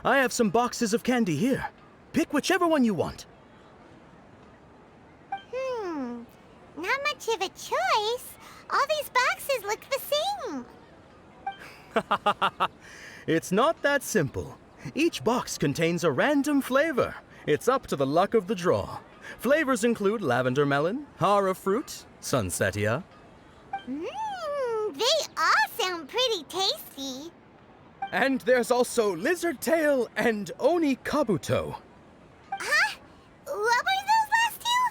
I have some boxes of candy here. Pick whichever one you want. Not much of a choice. All these boxes look the same. It's not that simple. Each box contains a random flavor. It's up to the luck of the draw. Flavors include lavender melon, hara fruit, sunsetia. They all sound pretty tasty. And there's also lizard tail and oni kabuto. Huh? What were those last two?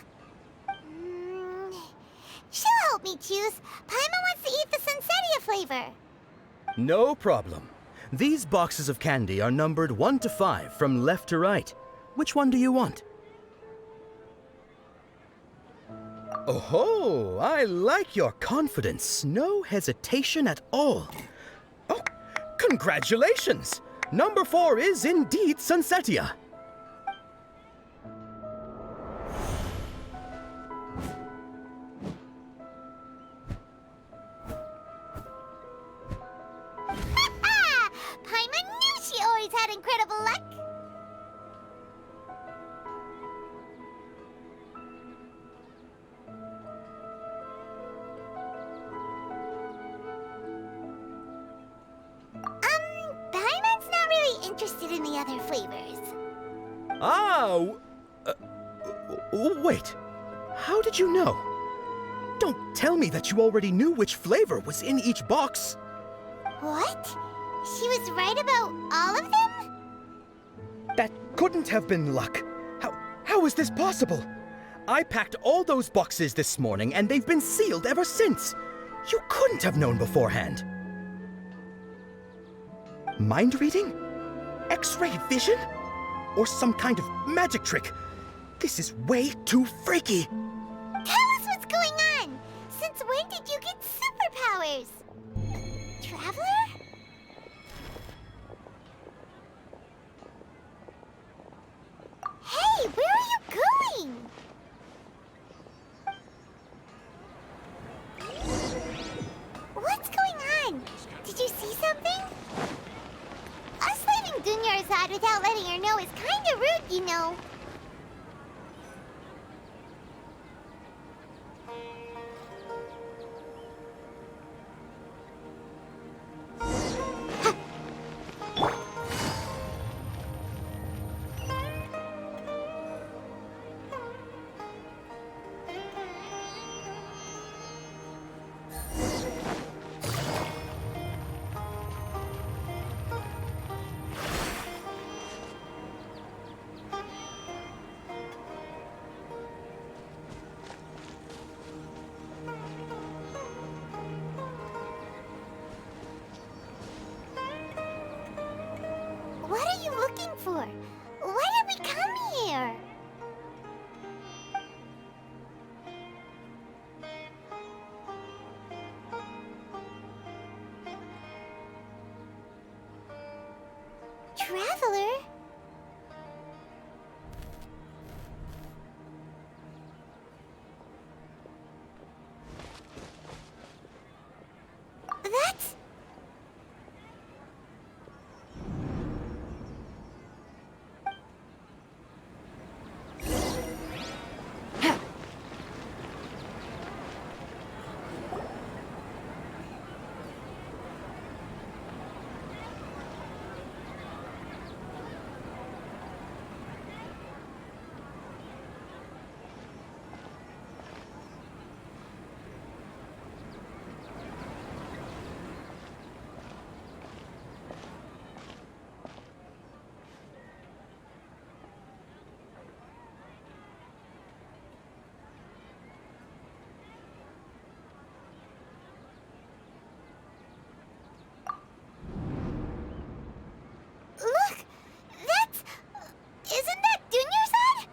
She'll help me choose. Paimon wants to eat the sunsetia flavor. No problem. These boxes of candy are numbered 1 to 5 from left to right. Which one do you want? Oh, I like your confidence. No hesitation at all. Oh, congratulations! Number 4 is indeed sunsetia. Paimon knew she always had incredible luck. Paimon's not really interested in the other flavors. Wait. How did you know? Don't tell me that you already knew which flavor was in each box. What? She was right about all of them? That couldn't have been luck. How is this possible? I packed all those boxes this morning and they've been sealed ever since. You couldn't have known beforehand. Mind reading? X-ray vision? Or some kind of magic trick? This is way too freaky. Tell us what's going on! Since when did you get superpowers? Traveler? Hey, where are you going? What's going on? Did you see something? Us leaving Dunyarzad without letting her know is kinda rude, you know. What are you looking for? Why did we come here? Traveler? That's... Look! That's... Isn't that Dunyarzad?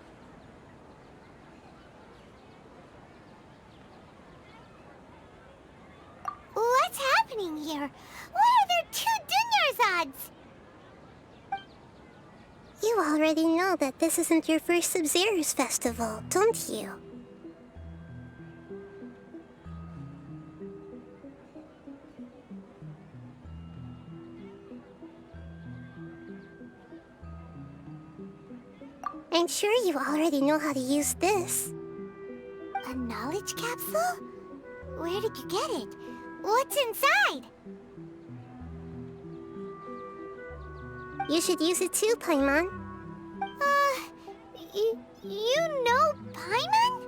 What's happening here? Why are there 2 Dunyarzads? You already know that this isn't your first Sub-Zero's festival, don't you? I'm sure you already know how to use this. A knowledge capsule? Where did you get it? What's inside? You should use it too, Paimon. You know Paimon?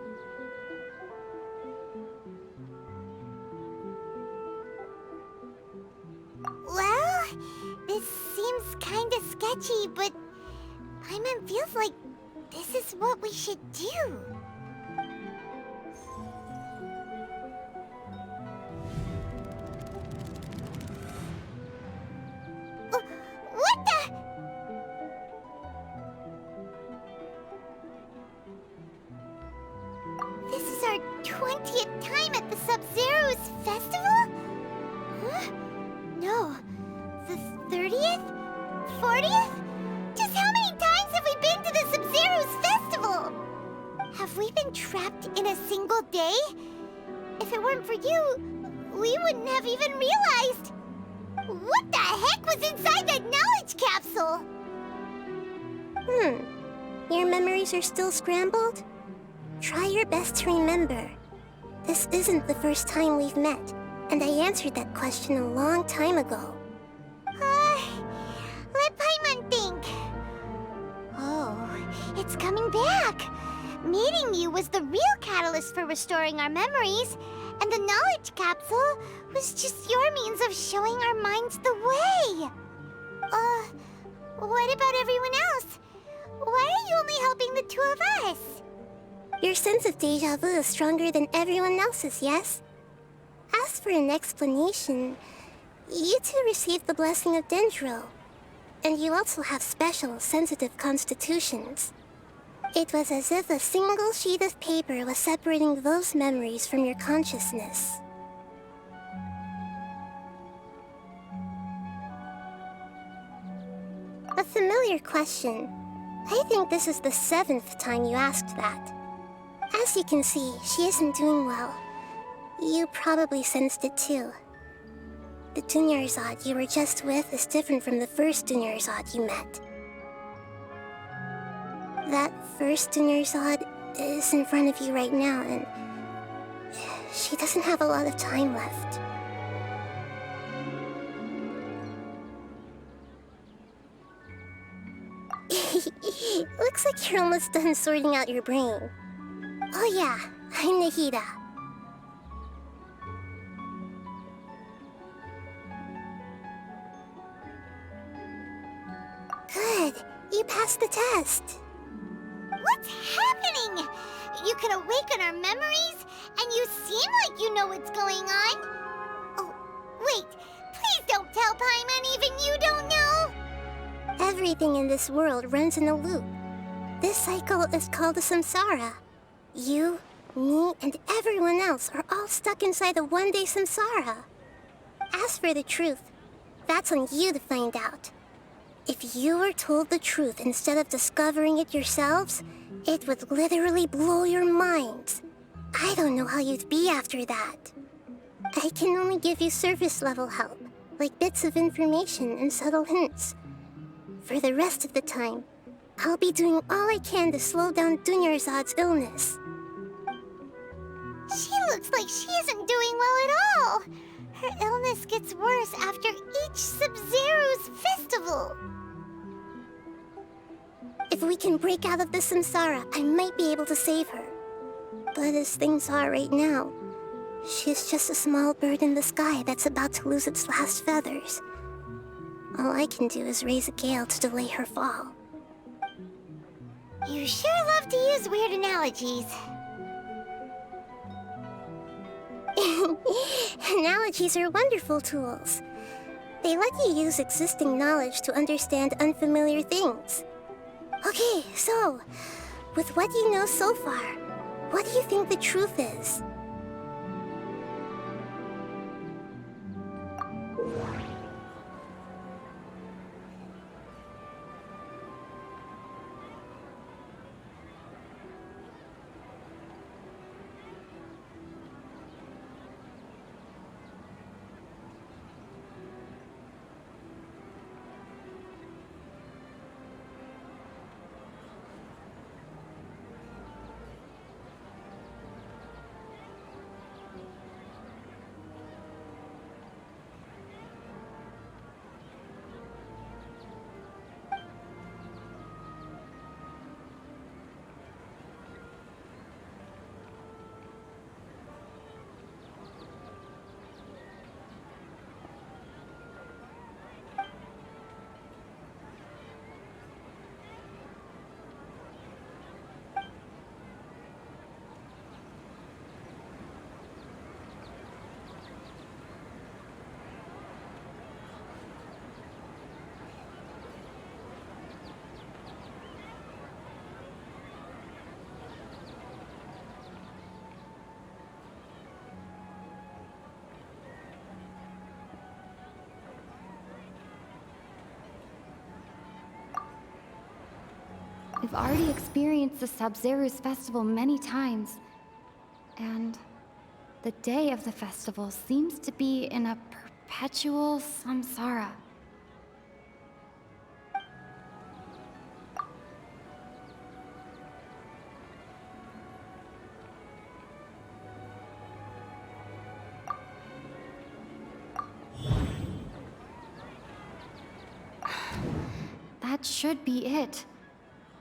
Well, this seems kinda sketchy, but Paimon feels like this is what we should do. What the? This is our 20th time at the Sub-Zero's festival? Huh? No. The 30th? 40th? Just how many times have we been to the Sub-Zero's festival? Have we been trapped in a single day? If it weren't for you, we wouldn't have even realized. What the heck was inside that knowledge capsule? Your memories are still scrambled? Try your best to remember. This isn't the first time we've met, and I answered that question a long time ago. Let Paimon think. Oh, it's coming back. Meeting you was the real catalyst for restoring our memories, and the knowledge capsule was just your means of showing our minds the way. What about everyone else? Why are you only helping the two of us? Your sense of deja vu is stronger than everyone else's, yes? As for an explanation, you two received the blessing of Dendro, and you also have special, sensitive constitutions. It was as if a single sheet of paper was separating those memories from your consciousness. A familiar question. I think this is the 7th time you asked that. As you can see, she isn't doing well. You probably sensed it too. The Dunyarzad you were just with is different from the first Dunyarzad you met. That first Dunyarzad is in front of you right now, and she doesn't have a lot of time left. Looks like you're almost done sorting out your brain. Oh yeah, I'm Nahida. Good, you passed the test. What's happening? You can awaken our memories, and you seem like you know what's going on. Oh, wait, please don't tell Paimon even you don't know. Everything in this world runs in a loop. This cycle is called a samsara. You, me, and everyone else are all stuck inside a one-day samsara. As for the truth, that's on you to find out. If you were told the truth instead of discovering it yourselves, it would literally blow your minds. I don't know how you'd be after that. I can only give you surface-level help, like bits of information and subtle hints. For the rest of the time, I'll be doing all I can to slow down Dunyarzad's illness. She looks like she isn't doing well at all. Her illness gets worse after each Sub-Zero's festival. If we can break out of the samsara, I might be able to save her. But as things are right now, she's just a small bird in the sky that's about to lose its last feathers. All I can do is raise a gale to delay her fall. You sure love to use weird analogies. Analogies are wonderful tools. They let you use existing knowledge to understand unfamiliar things. Okay, so, with what you know so far, what do you think the truth is? We've already experienced the Sub-Zeru's festival many times. And the day of the festival seems to be in a perpetual samsara. That should be it.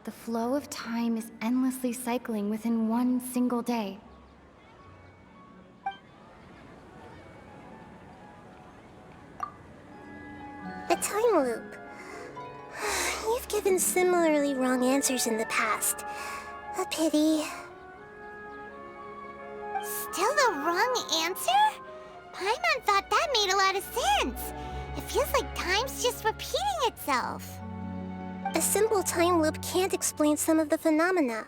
The flow of time is endlessly cycling within one single day. A time loop. You've given similarly wrong answers in the past. A pity. Still the wrong answer? Paimon thought that made a lot of sense. It feels like time's just repeating itself. A simple time loop can't explain some of the phenomena.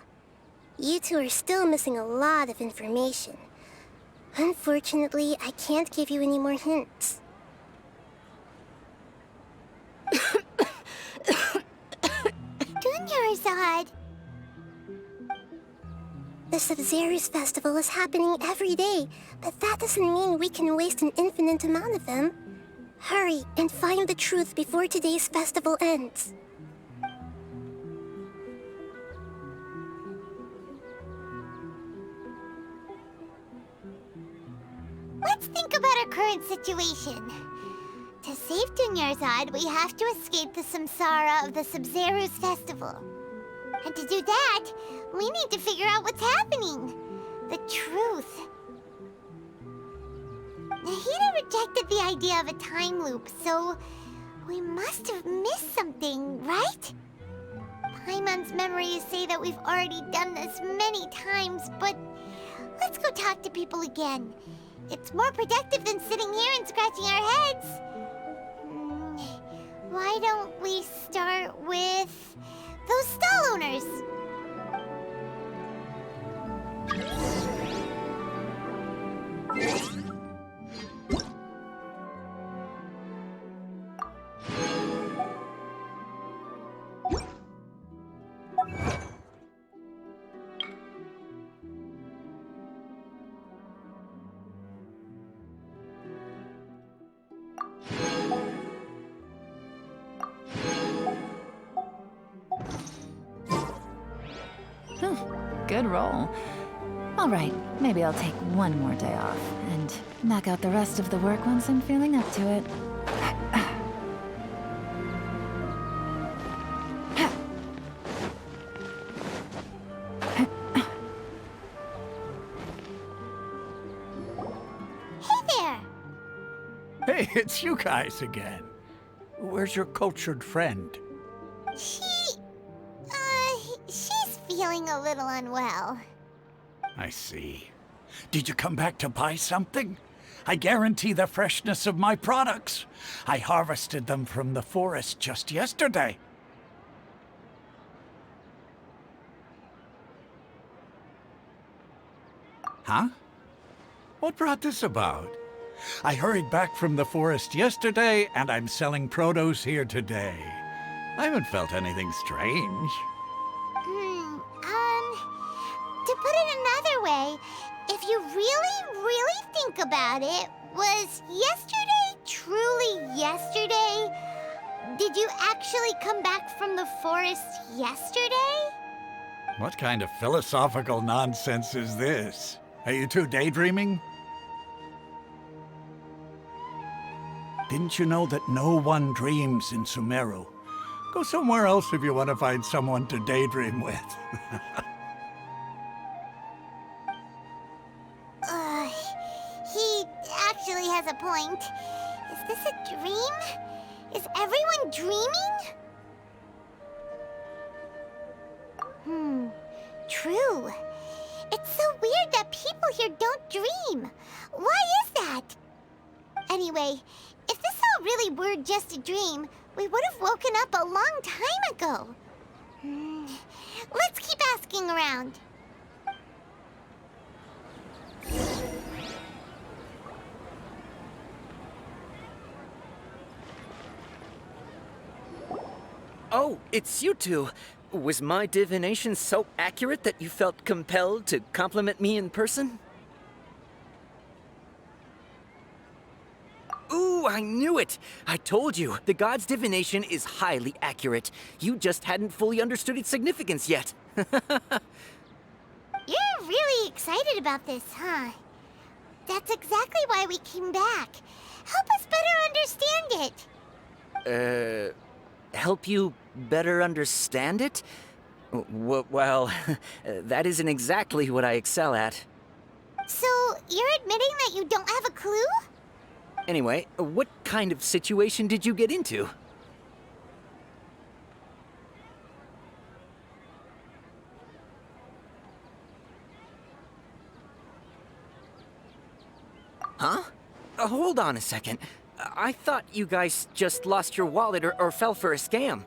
You two are still missing a lot of information. Unfortunately, I can't give you any more hints. Dunyarzad! The Sub-Zeru's festival is happening every day, but that doesn't mean we can waste an infinite amount of them. Hurry and find the truth before today's festival ends. Let's think about our current situation. To save Dunyarzad, we have to escape the samsara of the Sub-Zeru's festival. And to do that, we need to figure out what's happening. The truth. Nahida rejected the idea of a time loop, so we must have missed something, right? Paimon's memories say that we've already done this many times, but let's go talk to people again. It's more productive than sitting here and scratching our heads. Why don't we start with those stall owners? Good roll. All right, maybe I'll take one more day off and knock out the rest of the work once I'm feeling up to it. Hey there! Hey, it's you guys again. Where's your cultured friend? She's feeling a little unwell. I see. Did you come back to buy something? I guarantee the freshness of my products. I harvested them from the forest just yesterday. Huh? What brought this about? I hurried back from the forest yesterday, and I'm selling produce here today. I haven't felt anything strange. To put it another way, if you really think about it, was yesterday truly yesterday? Did you actually come back from the forest yesterday? What kind of philosophical nonsense is this? Are you two daydreaming? Didn't you know that no one dreams in Sumeru? Go somewhere else if you want to find someone to daydream with. He actually has a point. Is this a dream? Is everyone dreaming? True. It's so weird that people here don't dream. Why is that? Anyway, if this all really were just a dream, we would have woken up a long time ago. Let's keep asking around. Oh, it's you two. Was my divination so accurate that you felt compelled to compliment me in person? Ooh, I knew it! I told you, the god's divination is highly accurate. You just hadn't fully understood its significance yet. You're really excited about this, huh? That's exactly why we came back. Help us better understand it. Help you better understand it? Well, that isn't exactly what I excel at. So, you're admitting that you don't have a clue? Anyway, what kind of situation did you get into? Huh? Hold on a second. I thought you guys just lost your wallet or fell for a scam.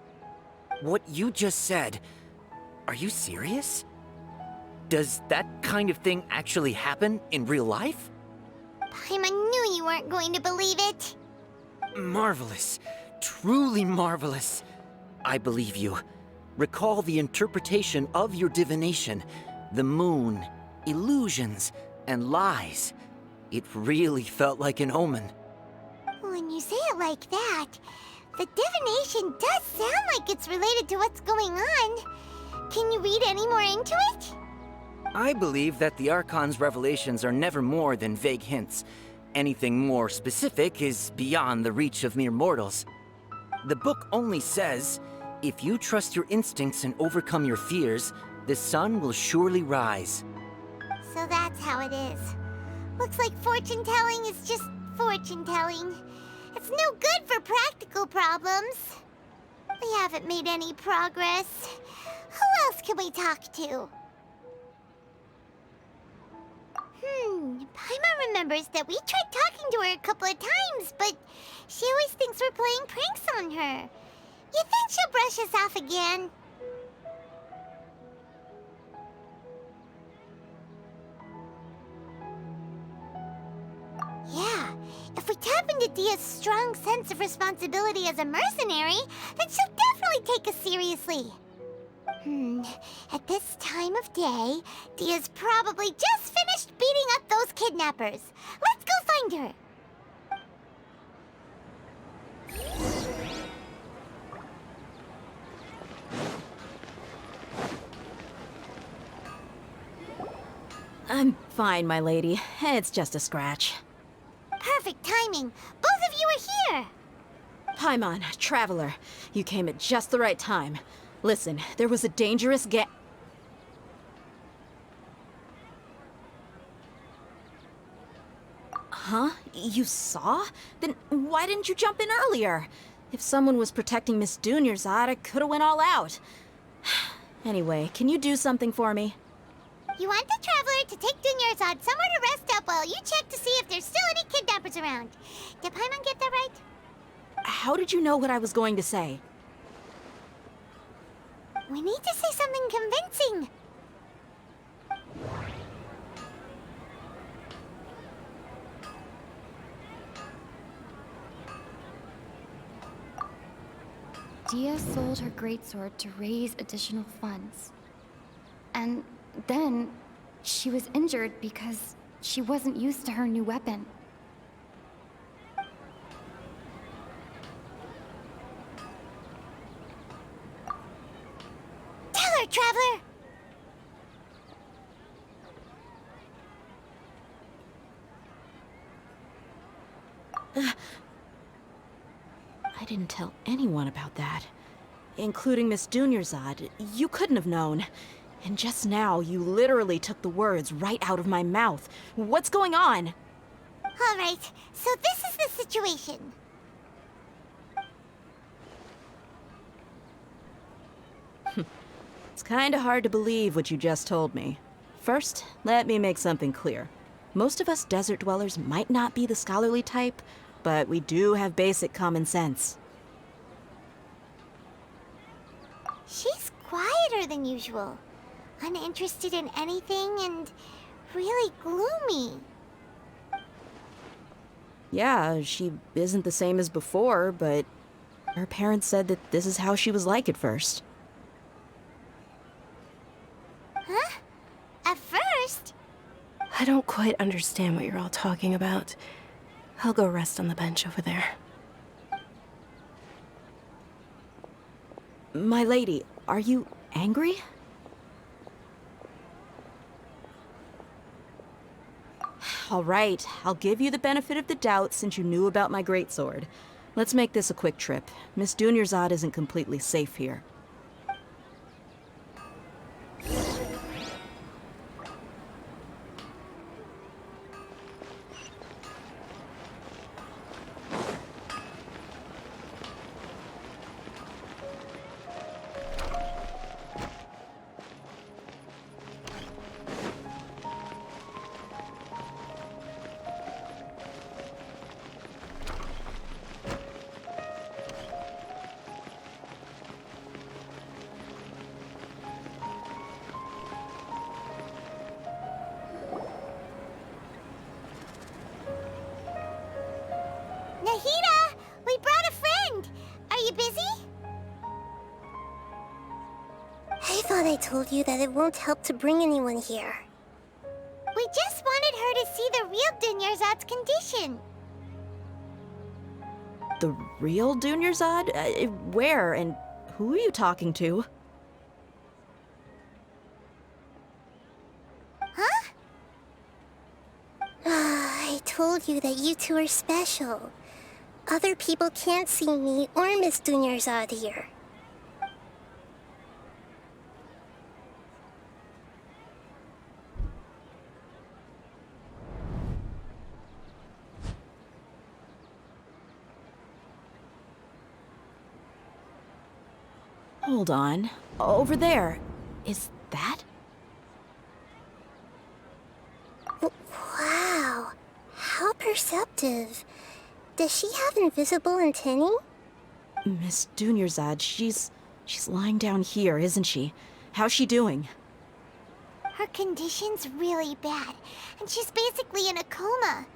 What you just said, are you serious? Does that kind of thing actually happen in real life? Paimon knew you weren't going to believe it. Marvelous. Truly marvelous. I believe you. Recall the interpretation of your divination. The moon, illusions, and lies. It really felt like an omen. When you say it like that, the divination does sound like it's related to what's going on. Can you read any more into it? I believe that the Archon's revelations are never more than vague hints. Anything more specific is beyond the reach of mere mortals. The book only says, if you trust your instincts and overcome your fears, the sun will surely rise. So that's how it is. Looks like fortune-telling is just fortune-telling. It's no good for practical problems. We haven't made any progress. Who else can we talk to? Paimon remembers that we tried talking to her a couple of times, but she always thinks we're playing pranks on her. You think she'll brush us off again? Yeah, if we tap into Dia's strong sense of responsibility as a mercenary, then she'll definitely take us seriously. At this time of day, Dia's probably just finished beating up those kidnappers. Let's go find her. I'm fine, my lady. It's just a scratch. Perfect timing. Both of you are here. Paimon, Traveler, you came at just the right time. Listen, there was a dangerous Huh? You saw? Then why didn't you jump in earlier? If someone was protecting Miss Dunyarzad, I could've went all out. Anyway, can you do something for me? You want the Traveler to take Dunyarzad somewhere to rest up while you check to see if there's still any kidnappers around. Did Paimon get that right? How did you know what I was going to say? We need to say something convincing. Dia sold her greatsword to raise additional funds. And then she was injured because she wasn't used to her new weapon. Tell her, Traveler! I didn't tell anyone about that. Including Miss Dunyarzad. You couldn't have known. And just now, you literally took the words right out of my mouth. What's going on? All right, so this is the situation. It's kinda hard to believe what you just told me. First, let me make something clear. Most of us desert dwellers might not be the scholarly type, but we do have basic common sense. She's quieter than usual. Uninterested in anything and really gloomy. Yeah, she isn't the same as before, but her parents said that this is how she was like at first. I don't quite understand what you're all talking about. I'll go rest on the bench over there. My lady, are you angry? All right, I'll give you the benefit of the doubt since you knew about my greatsword. Let's make this a quick trip. Miss Dunyarzad isn't completely safe here. Nahida! We brought a friend! Are you busy? I thought I told you that it won't help to bring anyone here. We just wanted her to see the real Dunyarzad's condition. The real Dunyarzad? Where and who are you talking to? Huh? I told you that you two are special. Other people can't see me or Miss Dunyarzad here. Hold on. Over there. Is that? Wow, how perceptive. Does she have invisible antennae? Miss Dunyarzad, she's lying down here, isn't she? How's she doing? Her condition's really bad, and she's basically in a coma.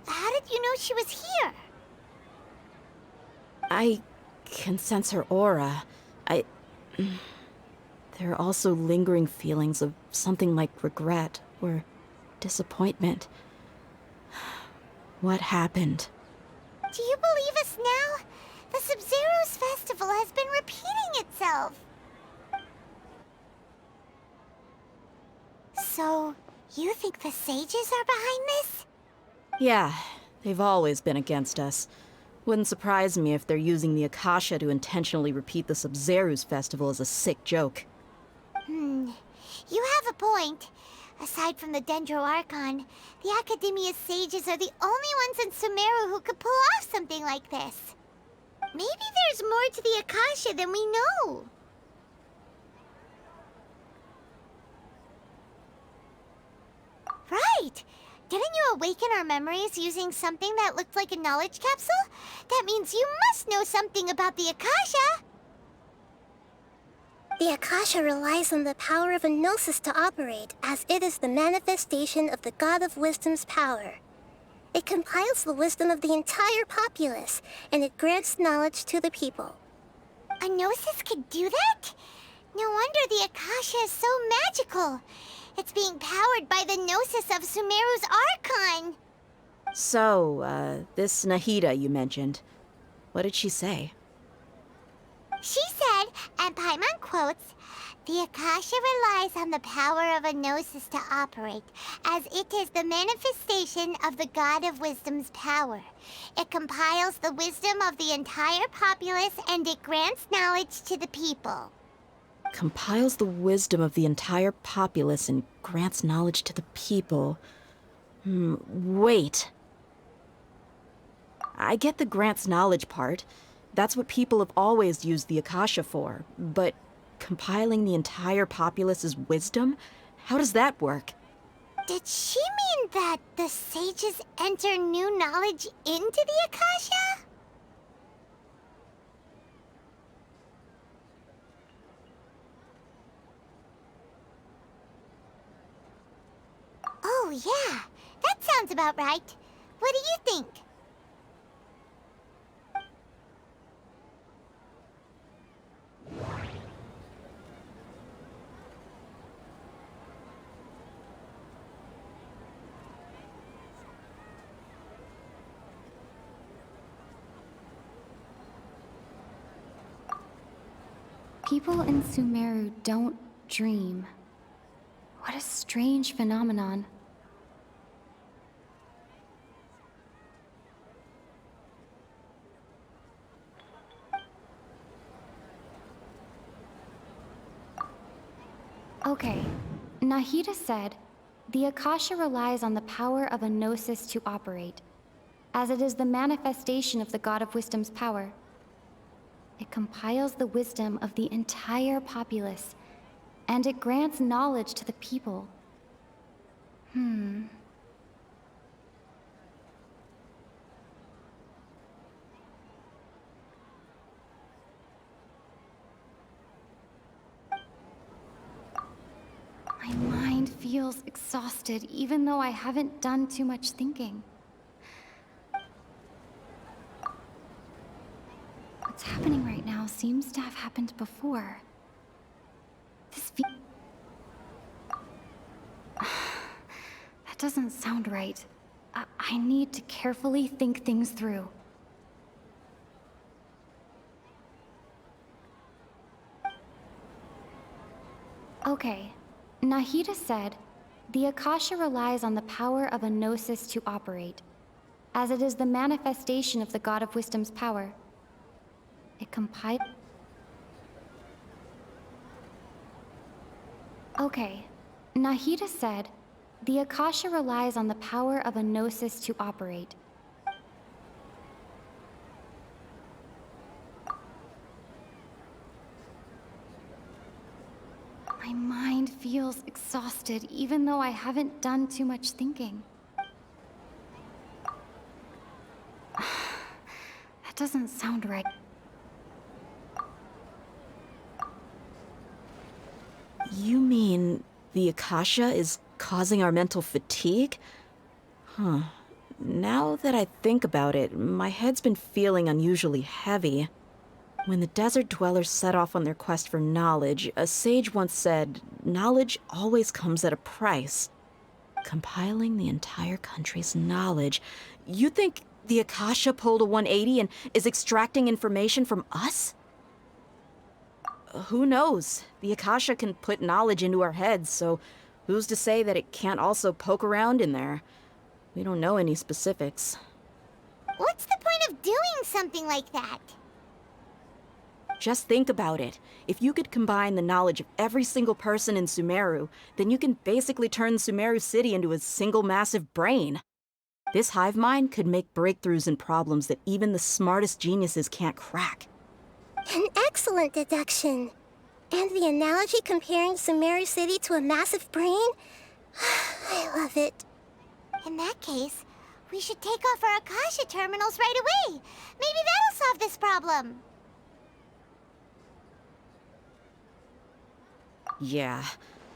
How did you know she was here? I can sense her aura. There are also lingering feelings of something like regret or disappointment. What happened? Do you believe us now? The Sub-Zero's festival has been repeating itself. So, you think the sages are behind this? Yeah, they've always been against us. Wouldn't surprise me if they're using the Akasha to intentionally repeat the Sub-Zero's festival as a sick joke. You have a point. Aside from the Dendro Archon, the Academia's sages are the only ones in Sumeru who could pull off something like this. Maybe there's more to the Akasha than we know. Right! Didn't you awaken our memories using something that looked like a knowledge capsule? That means you must know something about the Akasha! The Akasha relies on the power of a gnosis to operate, as it is the manifestation of the God of Wisdom's power. It compiles the wisdom of the entire populace, and it grants knowledge to the people. A gnosis could do that? No wonder the Akasha is so magical. It's being powered by the gnosis of Sumeru's Archon. So, this Nahida you mentioned, what did she say? She said, and Paimon quotes, "The Akasha relies on the power of a gnosis to operate, as it is the manifestation of the God of Wisdom's power. It compiles the wisdom of the entire populace and it grants knowledge to the people." Compiles the wisdom of the entire populace and grants knowledge to the people. Wait. I get the grants knowledge part. That's what people have always used the Akasha for. But compiling the entire populace's wisdom? How does that work? Did she mean that the sages enter new knowledge into the Akasha? Oh, yeah. That sounds about right. What do you think? People in Sumeru don't dream. What a strange phenomenon. Okay, Nahida said, the Akasha relies on the power of a gnosis to operate, as it is the manifestation of the God of Wisdom's power. It compiles the wisdom of the entire populace, and it grants knowledge to the people. My mind feels exhausted, even though I haven't done too much thinking. What's happening right now seems to have happened before. That doesn't sound right. I need to carefully think things through. Okay, Nahida said, the Akasha relies on the power of a gnosis to operate, as it is the manifestation of the God of Wisdom's power. It compiles... Okay, Nahida said, the Akasha relies on the power of a gnosis to operate. My mind feels exhausted, even though I haven't done too much thinking. That doesn't sound right. You mean the Akasha is causing our mental fatigue? Huh. Now that I think about it, my head's been feeling unusually heavy. When the desert dwellers set off on their quest for knowledge, a sage once said, knowledge always comes at a price. Compiling the entire country's knowledge. You think the Akasha pulled a 180 and is extracting information from us? Who knows? The Akasha can put knowledge into our heads, so who's to say that it can't also poke around in there? We don't know any specifics. What's the point of doing something like that? Just think about it. If you could combine the knowledge of every single person in Sumeru, then you can basically turn Sumeru City into a single massive brain. This hive mind could make breakthroughs in problems that even the smartest geniuses can't crack. An excellent deduction. And the analogy comparing Sumeru City to a massive brain? I love it. In that case, we should take off our Akasha terminals right away. Maybe that'll solve this problem. Yeah,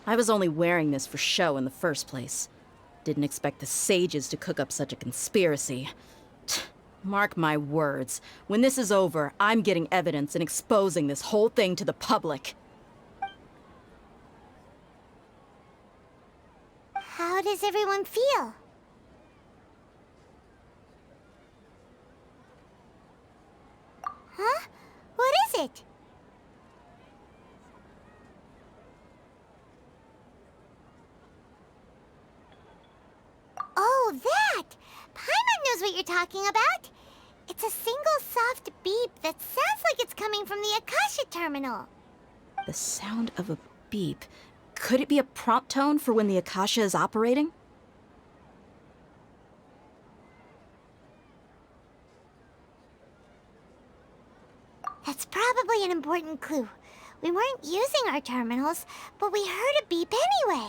I was only wearing this for show in the first place. Didn't expect the sages to cook up such a conspiracy. Mark my words, when this is over, I'm getting evidence and exposing this whole thing to the public. How does everyone feel? Huh? What is it? Oh, that! Paimon knows what you're talking about. It's a single soft beep that sounds like it's coming from the Akasha terminal. The sound of a beep. Could it be a prompt tone for when the Akasha is operating? That's probably an important clue. We weren't using our terminals, but we heard a beep anyway.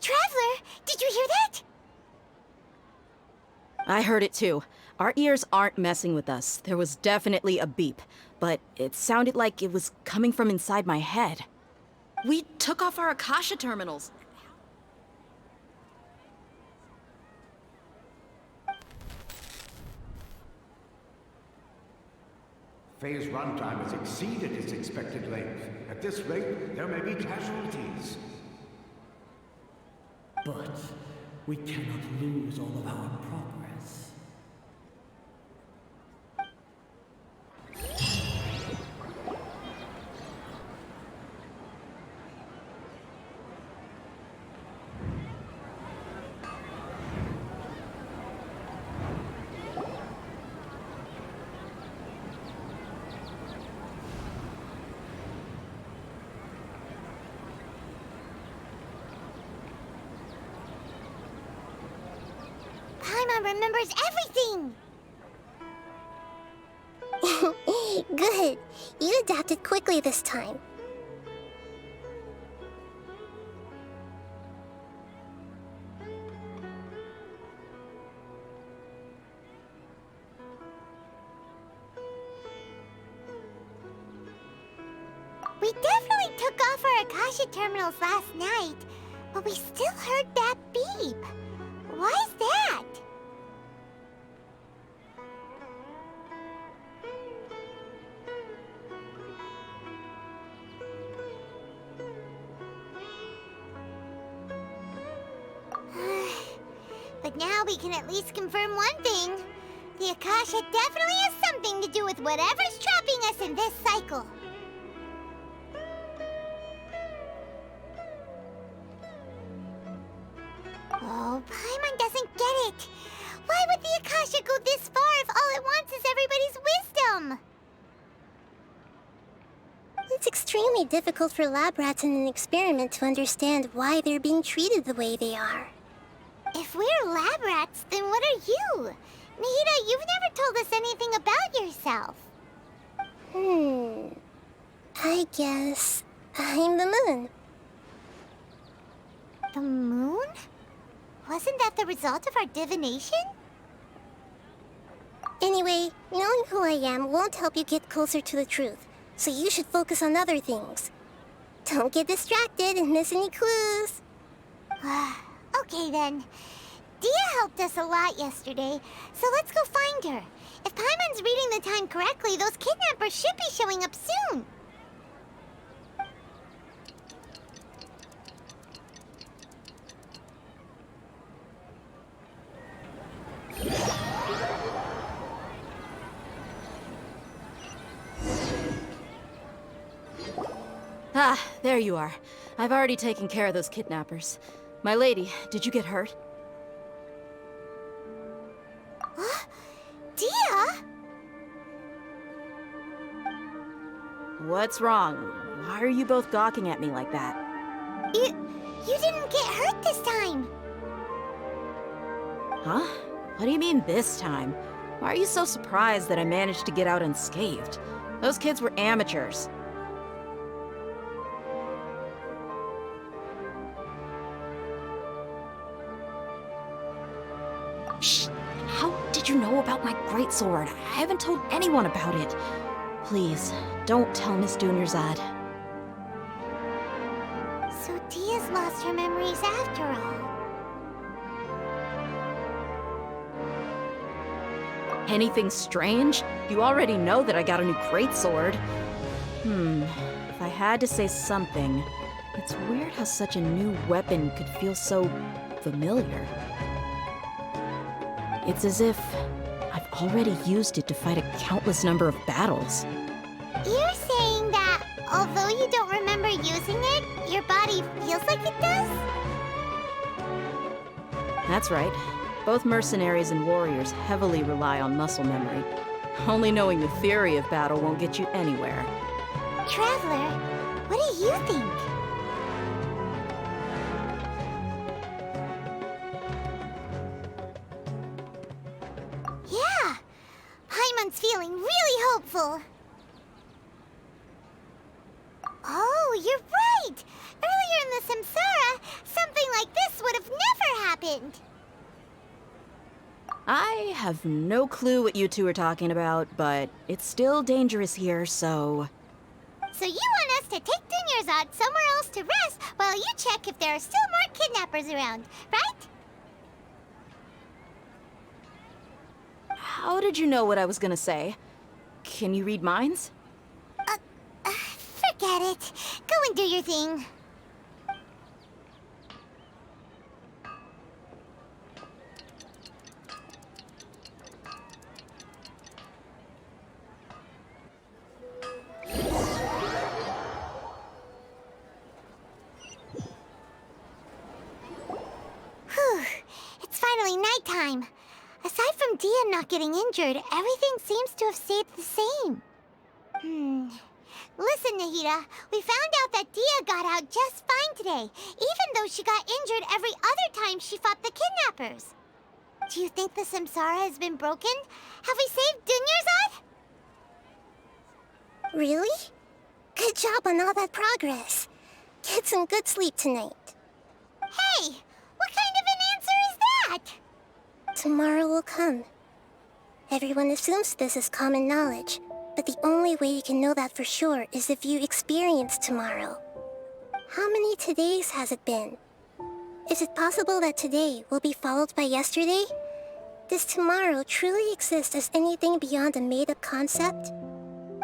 Traveler, did you hear that? I heard it too. Our ears aren't messing with us. There was definitely a beep, but it sounded like it was coming from inside my head. We took off our Akasha terminals. Phase runtime has exceeded its expected length. At this rate, there may be casualties. But we cannot lose all of our progress. Paimon remembers everything! Good. You adapted quickly this time. We definitely took off our Akasha terminals last night, but we still heard that beep. Why is that? But now we can at least confirm one thing. The Akasha definitely has something to do with whatever's trapping us in this cycle. Oh, Paimon doesn't get it. Why would the Akasha go this far if all it wants is everybody's wisdom? It's extremely difficult for lab rats in an experiment to understand why they're being treated the way they are. If we're lab rats, then what are you? Nahida, you've never told us anything about yourself. I guess I'm the moon. The moon? Wasn't that the result of our divination? Anyway, knowing who I am won't help you get closer to the truth, so you should focus on other things. Don't get distracted and miss any clues. Okay then. Dia helped us a lot yesterday, so let's go find her. If Paimon's reading the time correctly, those kidnappers should be showing up soon. Ah, there you are. I've already taken care of those kidnappers. My lady, did you get hurt? Dia? What's wrong? Why are you both gawking at me like that? You didn't get hurt this time. Huh? What do you mean this time? Why are you so surprised that I managed to get out unscathed? Those kids were amateurs. Shh! How did you know about my greatsword? I haven't told anyone about it. Please, don't tell Miss Dunyarzad. So Dia's lost her memories after all. Anything strange? You already know that I got a new greatsword. If I had to say something, it's weird how such a new weapon could feel so familiar. It's as if I've already used it to fight a countless number of battles. You're saying that although you don't remember using it, your body feels like it does? That's right. Both mercenaries and warriors heavily rely on muscle memory. Only knowing the theory of battle won't get you anywhere. Traveler, what do you think? Yeah, Paimon's feeling really hopeful. Oh, you're right! Earlier in the Samsara, something like this would have never happened. I have no clue what you two are talking about, but it's still dangerous here, so... So you want us to take Dunyarzad somewhere else to rest while you check if there are still more kidnappers around, right? How did you know what I was gonna say? Can you read minds? Forget it. Go and do your thing. Whew. It's finally nighttime. Aside from Dia not getting injured, everything seems to have stayed the same. Listen, Nahida, we found out that Dia got out just fine today, even though she got injured every other time she fought the kidnappers. Do you think the Samsara has been broken? Have we saved Dunyarzad? Really? Good job on all that progress. Get some good sleep tonight. Hey, what kind of an answer is that? Tomorrow will come. Everyone assumes this is common knowledge, but the only way you can know that for sure is if you experience tomorrow. How many todays has it been? Is it possible that today will be followed by yesterday? Does tomorrow truly exist as anything beyond a made-up concept?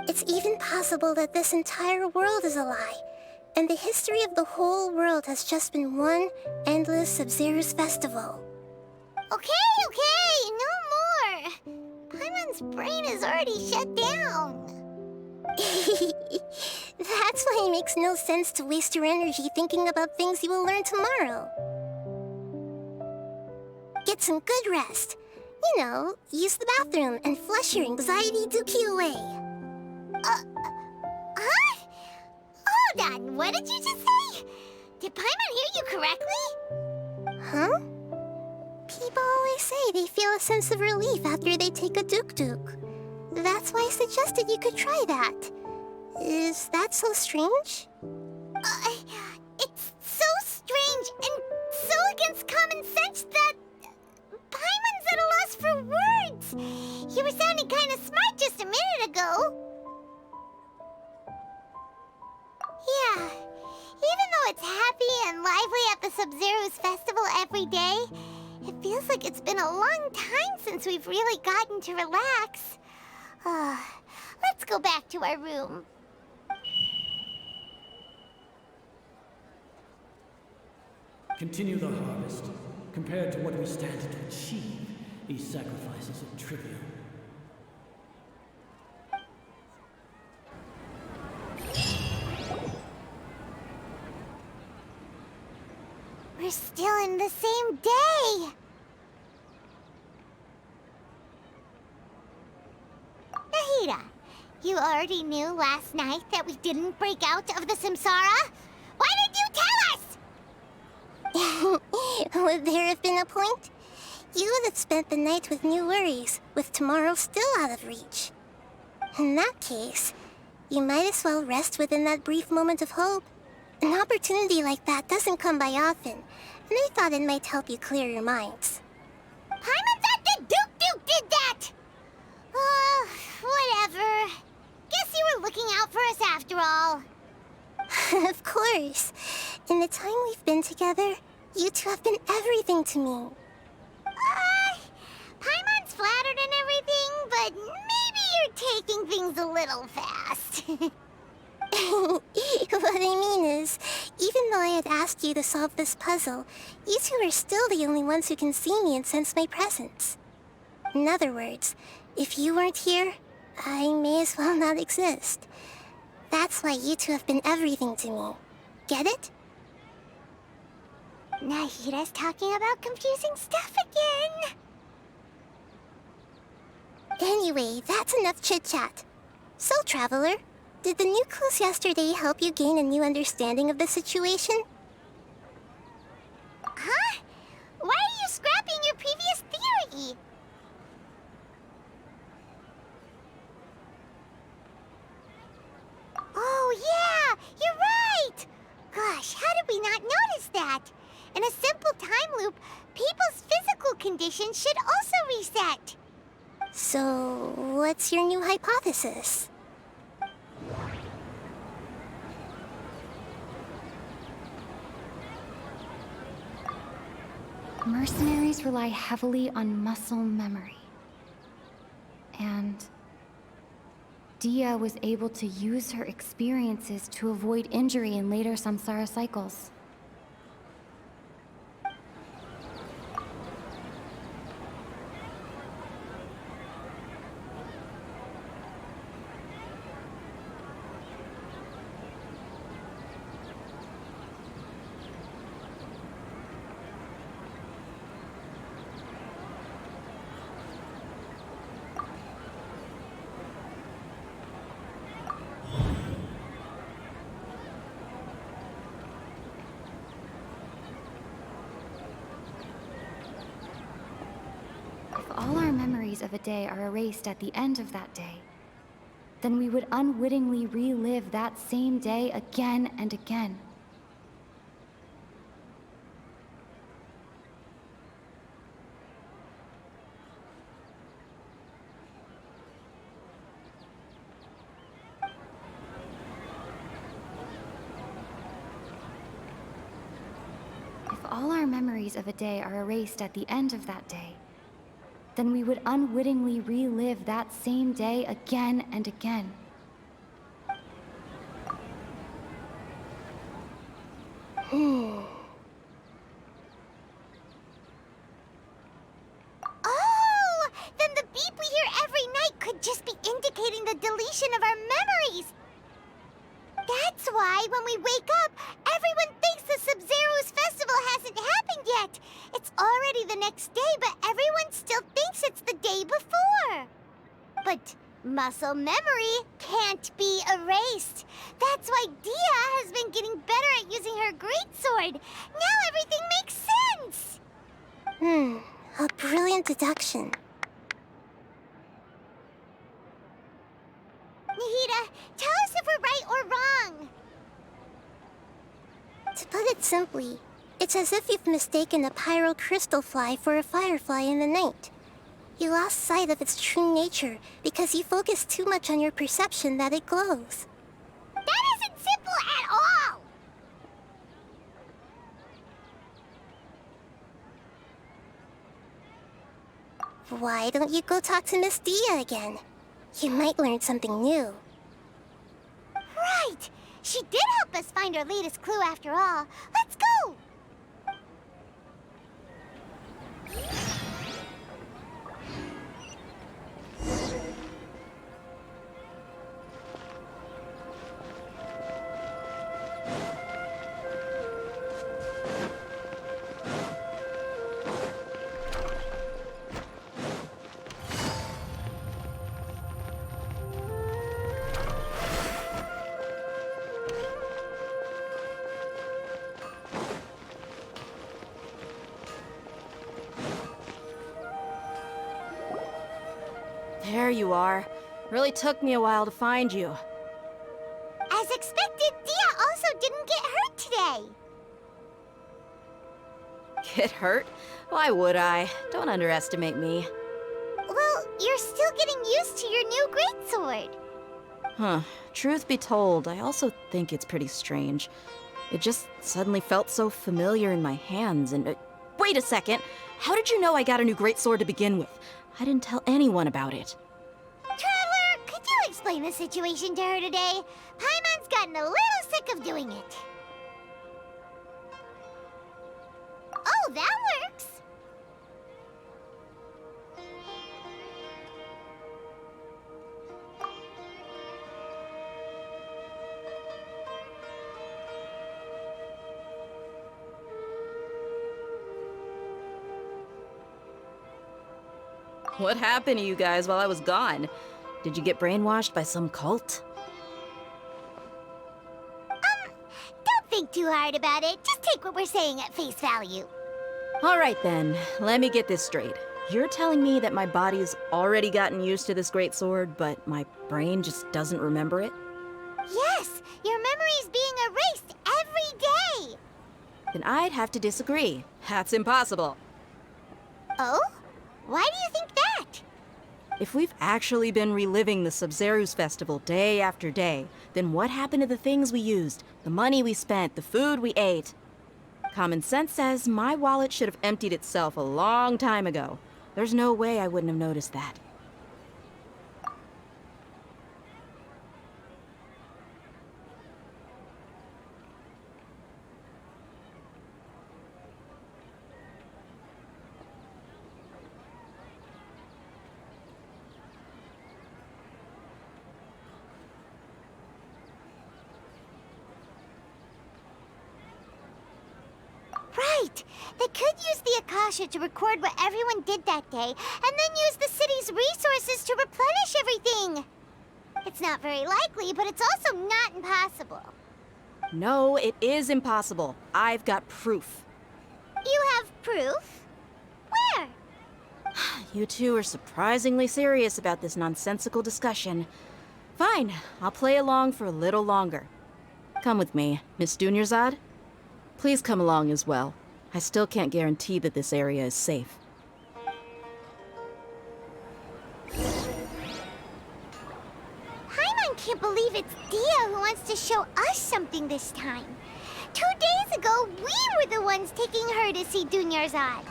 It's even possible that this entire world is a lie, and the history of the whole world has just been one endless Sub-Zero's festival. Okay, no more. Paimon's brain is already shut down. That's why it makes no sense to waste your energy thinking about things you will learn tomorrow. Get some good rest. You know, use the bathroom and flush your anxiety dookie away. Huh? Hold on, what did you just say? Did Paimon hear you correctly? Huh? People always say they feel a sense of relief after they take a duk-duk. That's why I suggested you could try that. Is that so strange? It's so strange and so against common sense that Paimon's at a loss for words. You were sounding kind of smart just a minute ago. Yeah, even though it's happy and lively at the Sub-Zero's festival every day, it feels like it's been a long time since we've really gotten to relax. Let's go back to our room. Continue the harvest. Compared to what we stand to achieve, these sacrifices are trivial. We're still in the same day! Nahida, you already knew last night that we didn't break out of the Samsara? Why did you tell us? Would there have been a point? You would have spent the night with new worries, with tomorrow still out of reach. In that case, you might as well rest within that brief moment of hope. An opportunity like that doesn't come by often, and I thought it might help you clear your minds. Paimon thought the Duke did that! Whatever. Guess you were looking out for us after all. Of course. In the time we've been together, you two have been everything to me. Paimon's flattered and everything, but maybe you're taking things a little fast. What I mean is, even though I had asked you to solve this puzzle, you two are still the only ones who can see me and sense my presence. In other words, if you weren't here, I may as well not exist. That's why you two have been everything to me. Get it? Nahida's talking about confusing stuff again. Anyway, that's enough chit-chat. So, Traveler, did the new clues yesterday help you gain a new understanding of the situation? Huh? Why are you scrapping your previous theory? Oh yeah, you're right! Gosh, how did we not notice that? In a simple time loop, people's physical conditions should also reset. So, what's your new hypothesis? Mercenaries rely heavily on muscle memory. And Dia was able to use her experiences to avoid injury in later samsara cycles. of a day are erased at the end of that day, then we would unwittingly relive that same day again and again. If all our memories of a day are erased at the end of that day, then we would unwittingly relive that same day again and again. Oh! Then the beep we hear every night could just be indicating the deletion of our memories! That's why, when we wake up, everyone thinks the Sub-Zero's festival hasn't happened yet! It's already the next day, but everyone still thinks it's the day before! But muscle memory can't be erased. That's why Dia has been getting better at using her greatsword. Now everything makes sense! A brilliant deduction. Nahida, tell us if we're right or wrong. To put it simply, it's as if you've mistaken a pyro crystal fly for a firefly in the night. You lost sight of its true nature because you focused too much on your perception that it glows. That isn't simple at all! Why don't you go talk to Miss Dia again? You might learn something new. Right! She did help us find our latest clue after all. Let's go! There you are. Really took me a while to find you. As expected, Dia also didn't get hurt today. Get hurt? Why would I? Don't underestimate me. Well, you're still getting used to your new greatsword. Huh. Truth be told, I also think it's pretty strange. It just suddenly felt so familiar in my hands and... wait a second! How did you know I got a new greatsword to begin with? I didn't tell anyone about it. Traveler, could you explain the situation to her today? Paimon's gotten a little sick of doing it. Oh, that works! What happened to you guys while I was gone? Did you get brainwashed by some cult? Don't think too hard about it. Just take what we're saying at face value. Alright then, let me get this straight. You're telling me that my body's already gotten used to this greatsword, but my brain just doesn't remember it? Yes, your memory's being erased every day. Then I'd have to disagree. That's impossible. Oh? Why do you think that? If we've actually been reliving the Sub-Zero's festival day after day, then what happened to the things we used, the money we spent, the food we ate? Common sense says my wallet should have emptied itself a long time ago. There's no way I wouldn't have noticed that. Right! They could use the Akasha to record what everyone did that day, and then use the city's resources to replenish everything! It's not very likely, but it's also not impossible. No, it is impossible. I've got proof. You have proof? Where? You two are surprisingly serious about this nonsensical discussion. Fine, I'll play along for a little longer. Come with me, Miss Dunyarzad. Please come along as well. I still can't guarantee that this area is safe. Paimon can't believe it's Dia who wants to show us something this time. 2 days ago, we were the ones taking her to see Dunyarzad.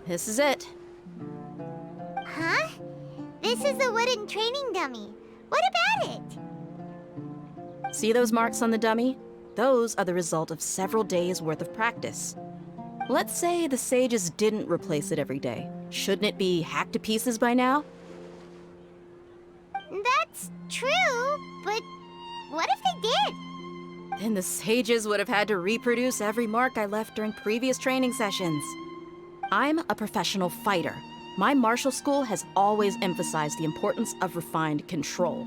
This is it. Huh? This is a wooden training dummy. What about it? See those marks on the dummy? Those are the result of several days' worth of practice. Let's say the sages didn't replace it every day. Shouldn't it be hacked to pieces by now? That's true, but what if they did? Then the sages would have had to reproduce every mark I left during previous training sessions. I'm a professional fighter. My martial school has always emphasized the importance of refined control.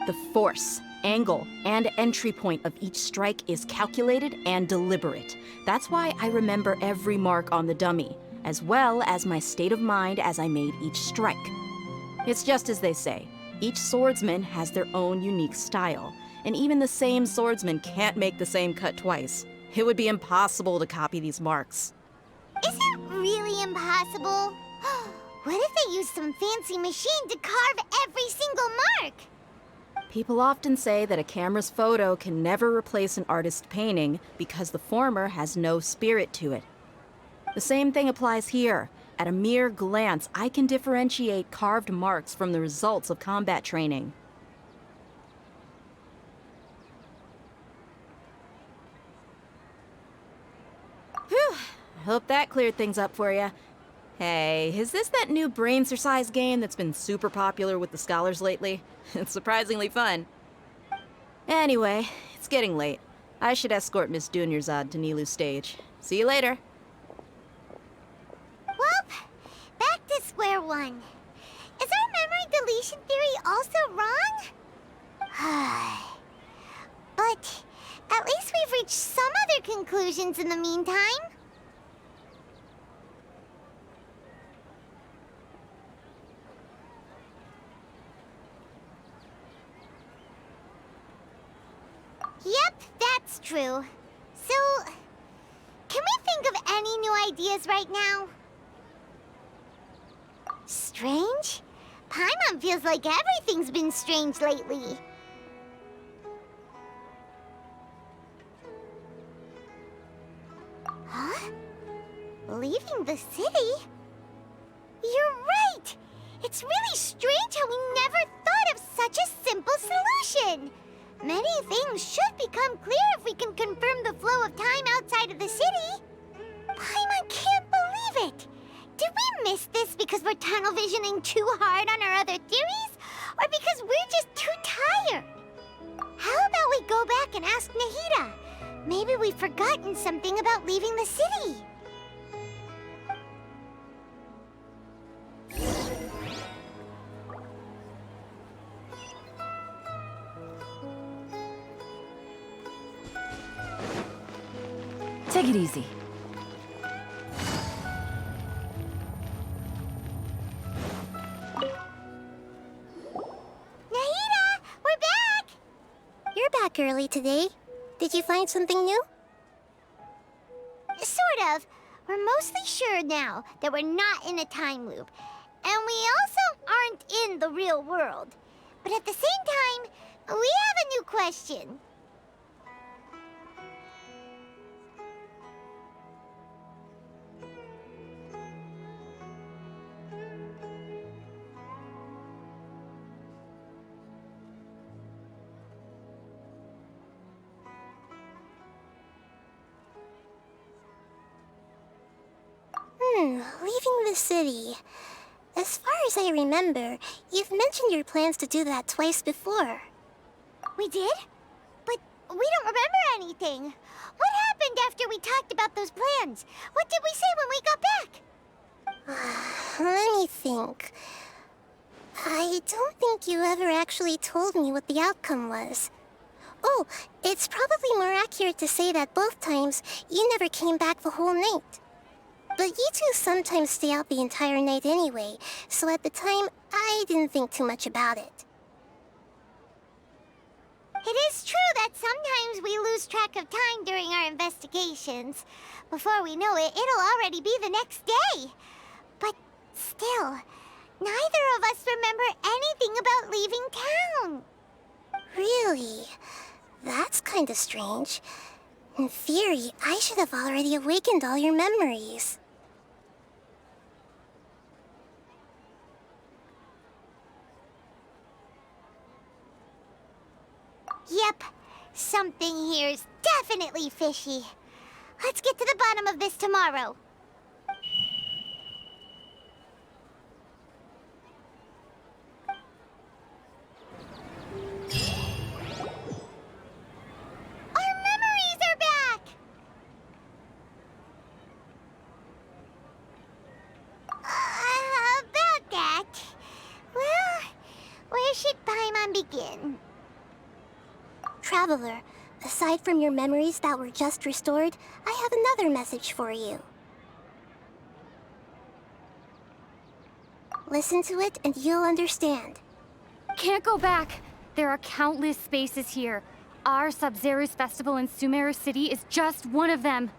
The force, angle, and entry point of each strike is calculated and deliberate. That's why I remember every mark on the dummy, as well as my state of mind as I made each strike. It's just as they say, each swordsman has their own unique style, and even the same swordsman can't make the same cut twice. It would be impossible to copy these marks. Is it really impossible? What if they use some fancy machine to carve every single mark? People often say that a camera's photo can never replace an artist's painting because the former has no spirit to it. The same thing applies here. At a mere glance, I can differentiate carved marks from the results of combat training. Whew, I hope that cleared things up for you. Hey, is this that new brain exercise game that's been super popular with the scholars lately? It's surprisingly fun. Anyway, it's getting late. I should escort Miss Dunyarzad to Nilu's stage. See you later. Well, back to square one. Is our memory deletion theory also wrong? But at least we've reached some other conclusions in the meantime. Yep, that's true. So, can we think of any new ideas right now? Strange? Paimon feels like everything's been strange lately. Huh? Leaving the city? You're right! It's really strange how we never thought of such a simple solution! Many things should become clear if we can confirm the flow of time outside of the city. Paimon can't believe it! Did we miss this because we're tunnel visioning too hard on our other theories? Or because we're just too tired? How about we go back and ask Nahida? Maybe we've forgotten something about leaving the city. Take it easy. Nahida, we're back! You're back early today. Did you find something new? Sort of. We're mostly sure now that we're not in a time loop. And we also aren't in the real world. But at the same time, we have a new question. Leaving the city. As far as I remember, you've mentioned your plans to do that twice before. We did? But we don't remember anything. What happened happened after we talked about those plans? What did we say when we got back? Let me think. I don't think you ever actually told me what the outcome was. Oh, it's probably more accurate to say that both times you never came back the whole night. But you two sometimes stay out the entire night anyway, so at the time, I didn't think too much about it. It is true that sometimes we lose track of time during our investigations. Before we know it, it'll already be the next day. But still, neither of us remember anything about leaving town. Really? That's kinda strange. In theory, I should have already awakened all your memories. Yep, something here's definitely fishy. Let's get to the bottom of this tomorrow. Our memories are back! About that. Well, where should Paimon begin? Traveler, aside from your memories that were just restored, I have another message for you. Listen to it and you'll understand. Can't go back. There are countless spaces here. Our Sub-Zero's festival in Sumeru City is just one of them.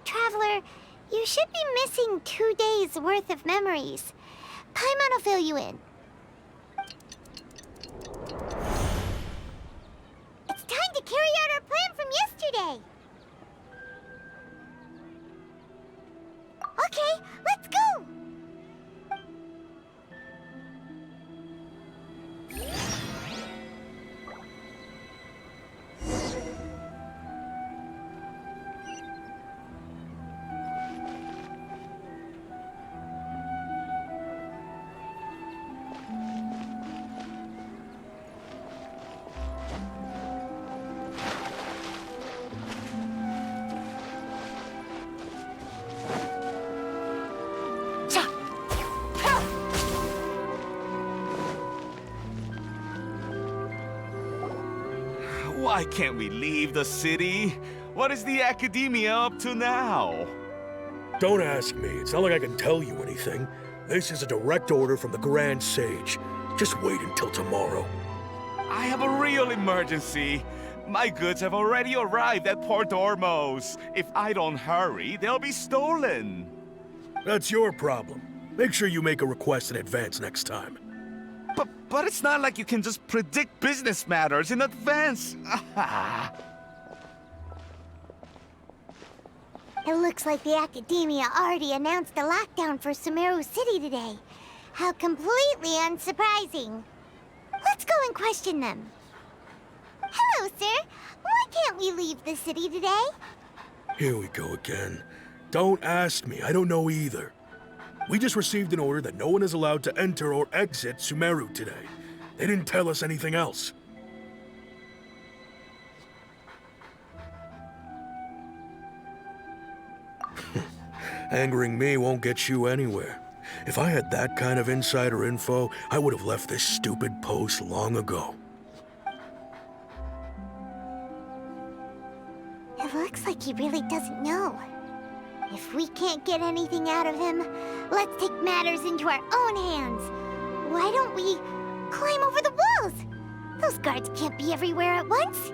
Traveler, you should be missing 2 days worth of memories. Paimon will fill you in. It's time to carry out our plan from yesterday. Okay, let's go! Why can't we leave the city? What is the academia up to now? Don't ask me. It's not like I can tell you anything. This is a direct order from the Grand Sage. Just wait until tomorrow. I have a real emergency. My goods have already arrived at Port Ormos. If I don't hurry, they'll be stolen. That's your problem. Make sure you make a request in advance next time. But it's not like you can just predict business matters in advance. It looks like the Academia already announced a lockdown for Sumeru City today. How completely unsurprising. Let's go and question them. Hello, sir. Why can't we leave the city today? Here we go again. Don't ask me. I don't know either. We just received an order that no one is allowed to enter or exit Sumeru today. They didn't tell us anything else. Angering me won't get you anywhere. If I had that kind of insider info, I would have left this stupid post long ago. It looks like he really doesn't know. If we can't get anything out of him, let's take matters into our own hands. Why don't we climb over the walls? Those guards can't be everywhere at once.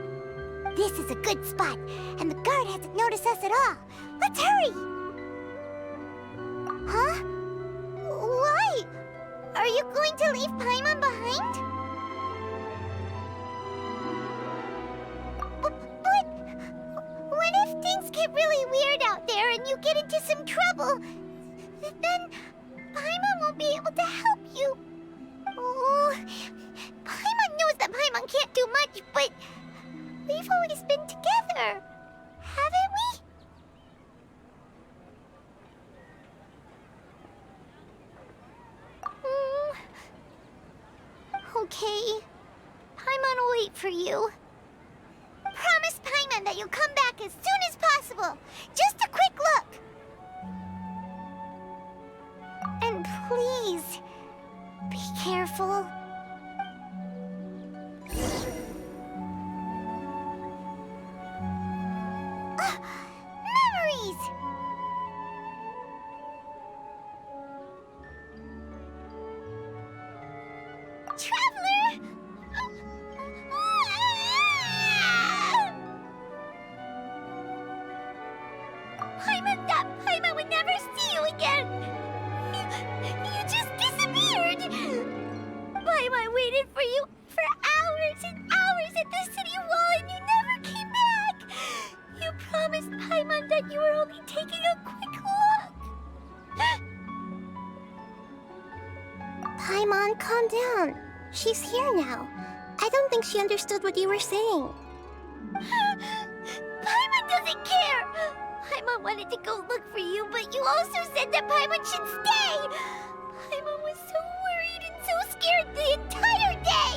This is a good spot, and the guard hasn't noticed us at all. Let's hurry! Huh? Why? Are you going to leave Paimon behind? But what if things get really weird out there and you get into some trouble? Then Paimon won't be able to help you. Oh, Paimon knows that Paimon can't do much, but we've always been together, haven't we? for you. Promise Paimon that you'll come back as soon as possible. Just a quick look. And please, be careful. Memories! Traveler! Paimon would never see you again! You just disappeared! Paimon waited for you for hours and hours at the city wall and you never came back! You promised Paimon that you were only taking a quick look! Paimon, calm down. She's here now. I don't think she understood what you were saying. Paimon doesn't care! Paimon wanted to go look for you, but you also said that Paimon should stay! Paimon was so worried and so scared the entire day!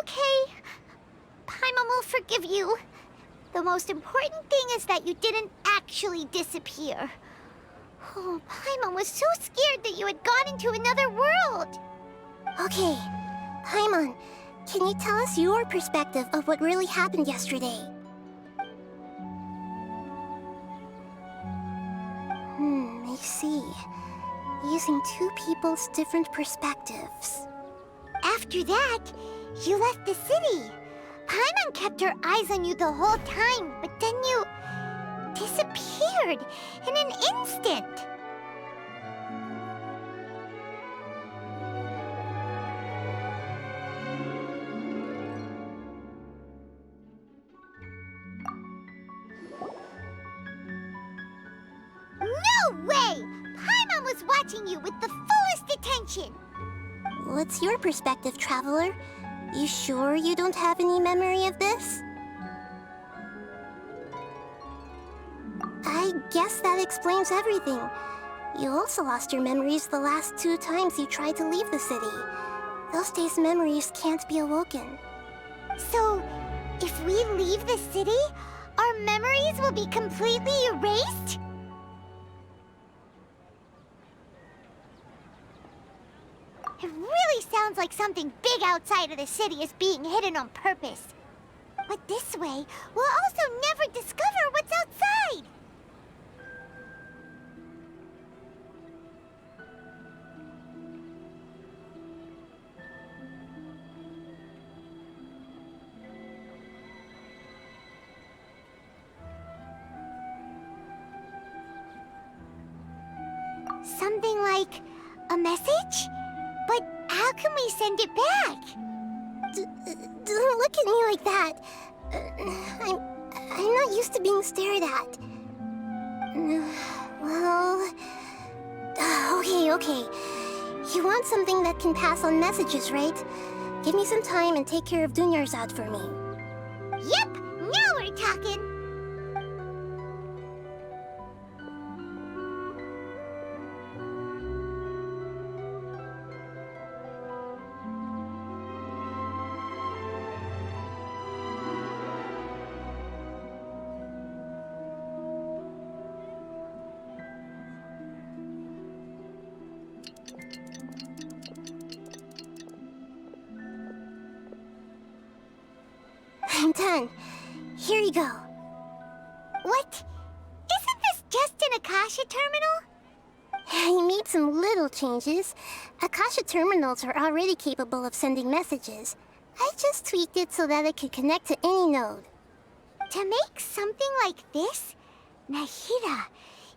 Okay. Paimon will forgive you. The most important thing is that you didn't actually disappear. Oh, Paimon was so scared that you had gone into another world. Okay, Paimon, can you tell us your perspective of what really happened yesterday? I see. Using two people's different perspectives. After that, you left the city. Paimon kept her eyes on you the whole time, but then you disappeared in an instant. No way! Paimon was watching you with the fullest attention. What's your perspective, Traveler? You sure you don't have any memory of this? I guess that explains everything. You also lost your memories the last 2 times you tried to leave the city. Those days' memories can't be awoken. So, if we leave the city, our memories will be completely erased? It really sounds like something big outside of the city is being hidden on purpose. But this way, we'll also never discover what's outside. Something like a message? But how can we send it back? Don't look at me like that. I'm not used to being stared at. Well... Okay. You want something that can pass on messages, right? Give me some time and take care of Dunyarzad for me. Yep, now we're talking. I'm done. Here you go. What? Isn't this just an Akasha terminal? I made some little changes. Akasha terminals are already capable of sending messages. I just tweaked it so that it could connect to any node. To make something like this? Nahida,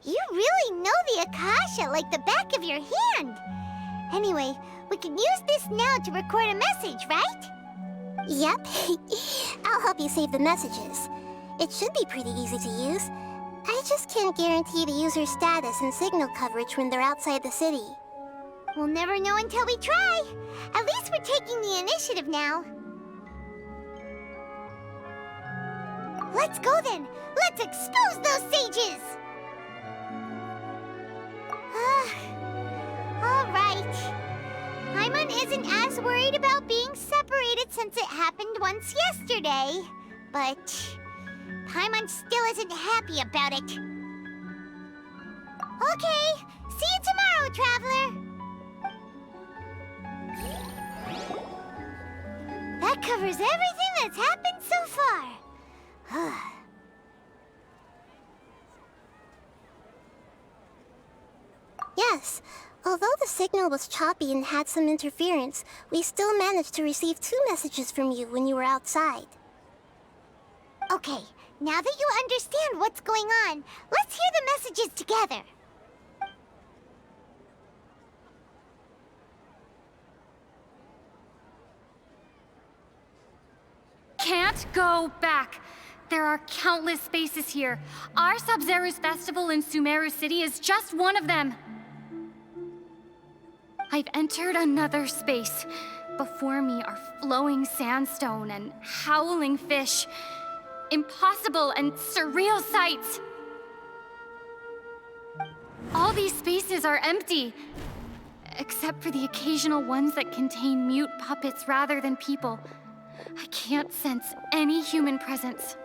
you really know the Akasha like the back of your hand. Anyway, we can use this now to record a message, right? Yep. I'll help you save the messages. It should be pretty easy to use. I just can't guarantee the user's status and signal coverage when they're outside the city. We'll never know until we try. At least we're taking the initiative now. Let's go then. Let's expose those sages! isn't as worried about being separated since it happened once yesterday. But Paimon still isn't happy about it. Okay, see you tomorrow, Traveler. That covers everything that's happened so far. Yes, although the signal was choppy and had some interference, we still managed to receive 2 messages from you when you were outside. Okay, now that you understand what's going on, let's hear the messages together. Can't go back. There are countless spaces here. Our Sub-Zero's festival in Sumeru City is just one of them. I've entered another space. Before me are flowing sandstone and howling fish. Impossible and surreal sights. All these spaces are empty, except for the occasional ones that contain mute puppets rather than people. I can't sense any human presence.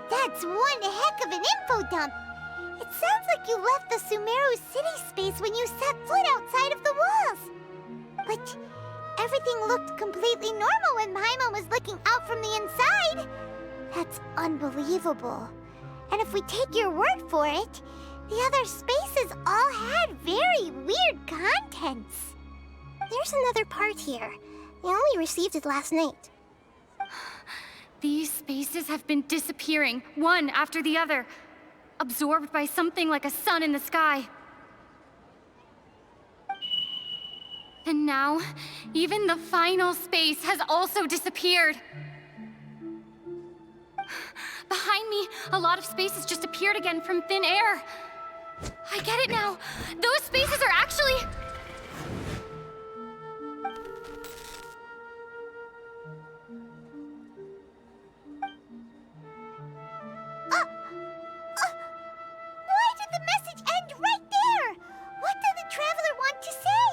That's one heck of an info dump. It sounds like you left the Sumeru City space when you set foot outside of the walls. But everything looked completely normal when Paimon was looking out from the inside. That's unbelievable. And if we take your word for it, the other spaces all had very weird contents. There's another part here. We only received it last night. These spaces have been disappearing, one after the other, absorbed by something like a sun in the sky. And now, even the final space has also disappeared. Behind me, a lot of spaces just appeared again from thin air. I get it now. Those spaces are actually... Why did the message end right there? What did the Traveler want to say?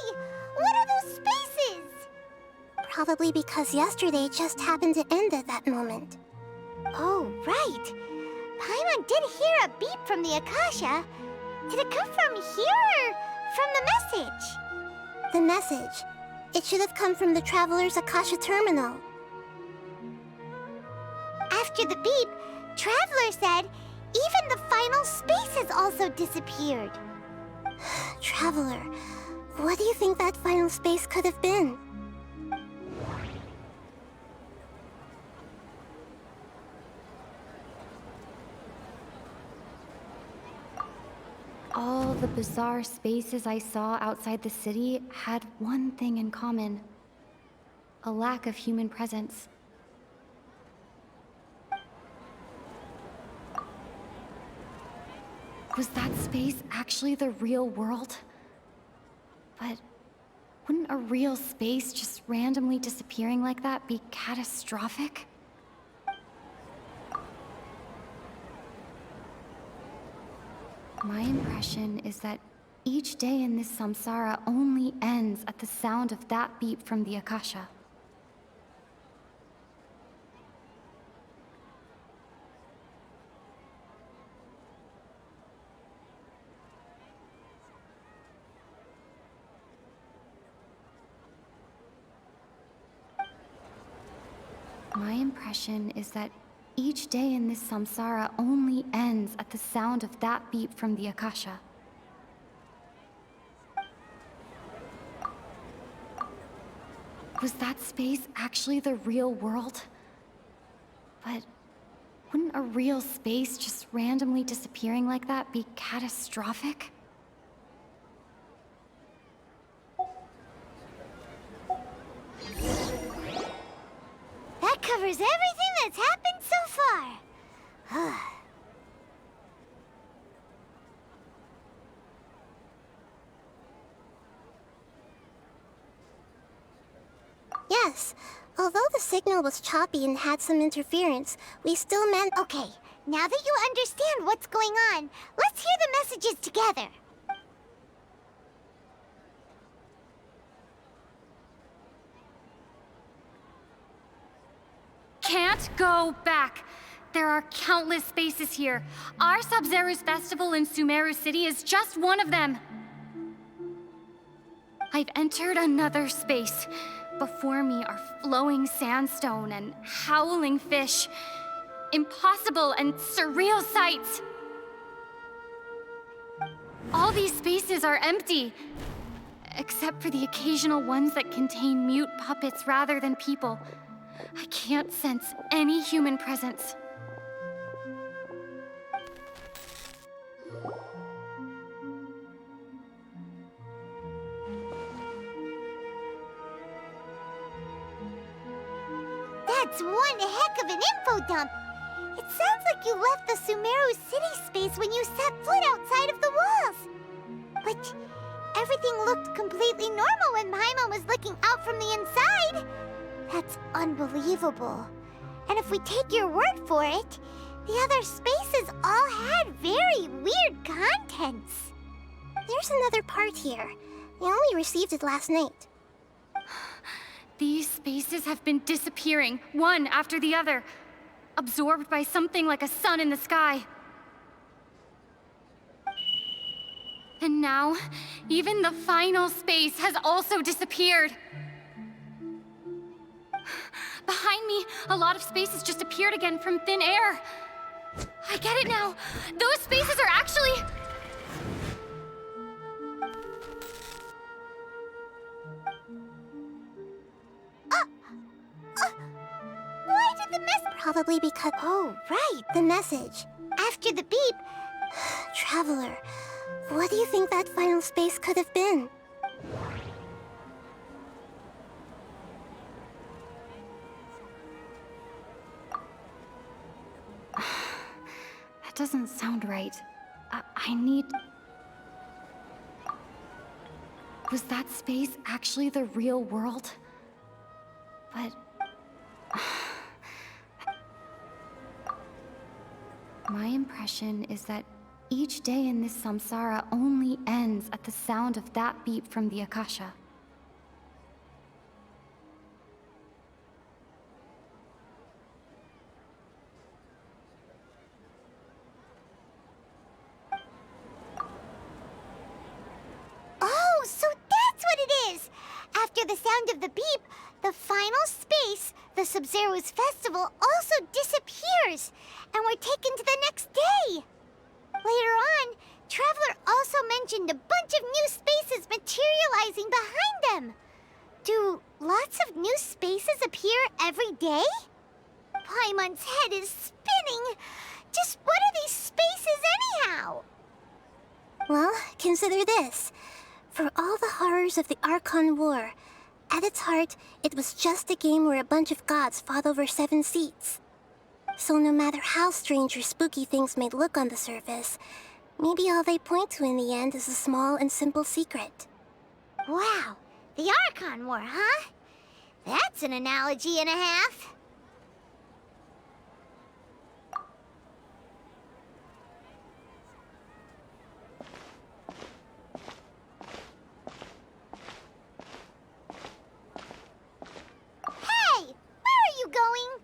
What are those spaces? Probably because yesterday just happened to end at that moment. Oh, right. Paimon did hear a beep from the Akasha. Did it come from here or from the message? The message. It should have come from the Traveler's Akasha terminal. After the beep, Traveler said even the final space has also disappeared. Traveler, what do you think that final space could have been? All the bizarre spaces I saw outside the city had one thing in common: a lack of human presence. Was that space actually the real world? But wouldn't a real space just randomly disappearing like that be catastrophic? My impression is that each day in this samsara only ends at the sound of that beep from the Akasha. My impression is that each day in this samsara only ends at the sound of that beep from the Akasha. Was that space actually the real world? But wouldn't a real space just randomly disappearing like that be catastrophic? That covers everything that's happened so far. Yes, Although the signal was choppy and had some interference, we still managed. Okay, now that you understand what's going on, let's hear the messages together. Can't go back. There are countless spaces here. Our Sub-Zero's festival in Sumeru City is just one of them. I've entered another space. Before me are flowing sandstone and howling fish. Impossible and surreal sights. All these spaces are empty, except for the occasional ones that contain mute puppets rather than people. I can't sense any human presence. That's one heck of an info dump. It sounds like you left the Sumeru City space when you set foot outside of the walls. But everything looked completely normal when Paimon was looking out from the inside. That's unbelievable. And if we take your word for it, the other spaces all had very weird contents. There's another part here. We only received it last night. These spaces have been disappearing, one after the other, absorbed by something like a sun in the sky. And now, even the final space has also disappeared. Behind me, a lot of spaces just appeared again from thin air. I get it now. Those spaces are actually... Why did the mess... Probably because... Oh, right, the message. After the beep... Traveler, what do you think that final space could have been? That doesn't sound right. I need... Was that space actually the real world? But... My impression is that each day in this samsara only ends at the sound of that beep from the Akasha. Oh, so that's what it is! After the sound of the beep, the final space, the Sub-Zero's festival, also disappears, and we're taken to the next day. Later on, Traveler also mentioned a bunch of new spaces materializing behind them. Do lots of new spaces appear every day? Paimon's head is spinning. Just what are these spaces anyhow? Well, consider this. For all the horrors of the Archon War, at its heart, it was just a game where a bunch of gods fought over 7 seats. So no matter how strange or spooky things may look on the surface, maybe all they point to in the end is a small and simple secret. Wow, the Archon War, huh? That's an analogy and a half. Hey, where are you going?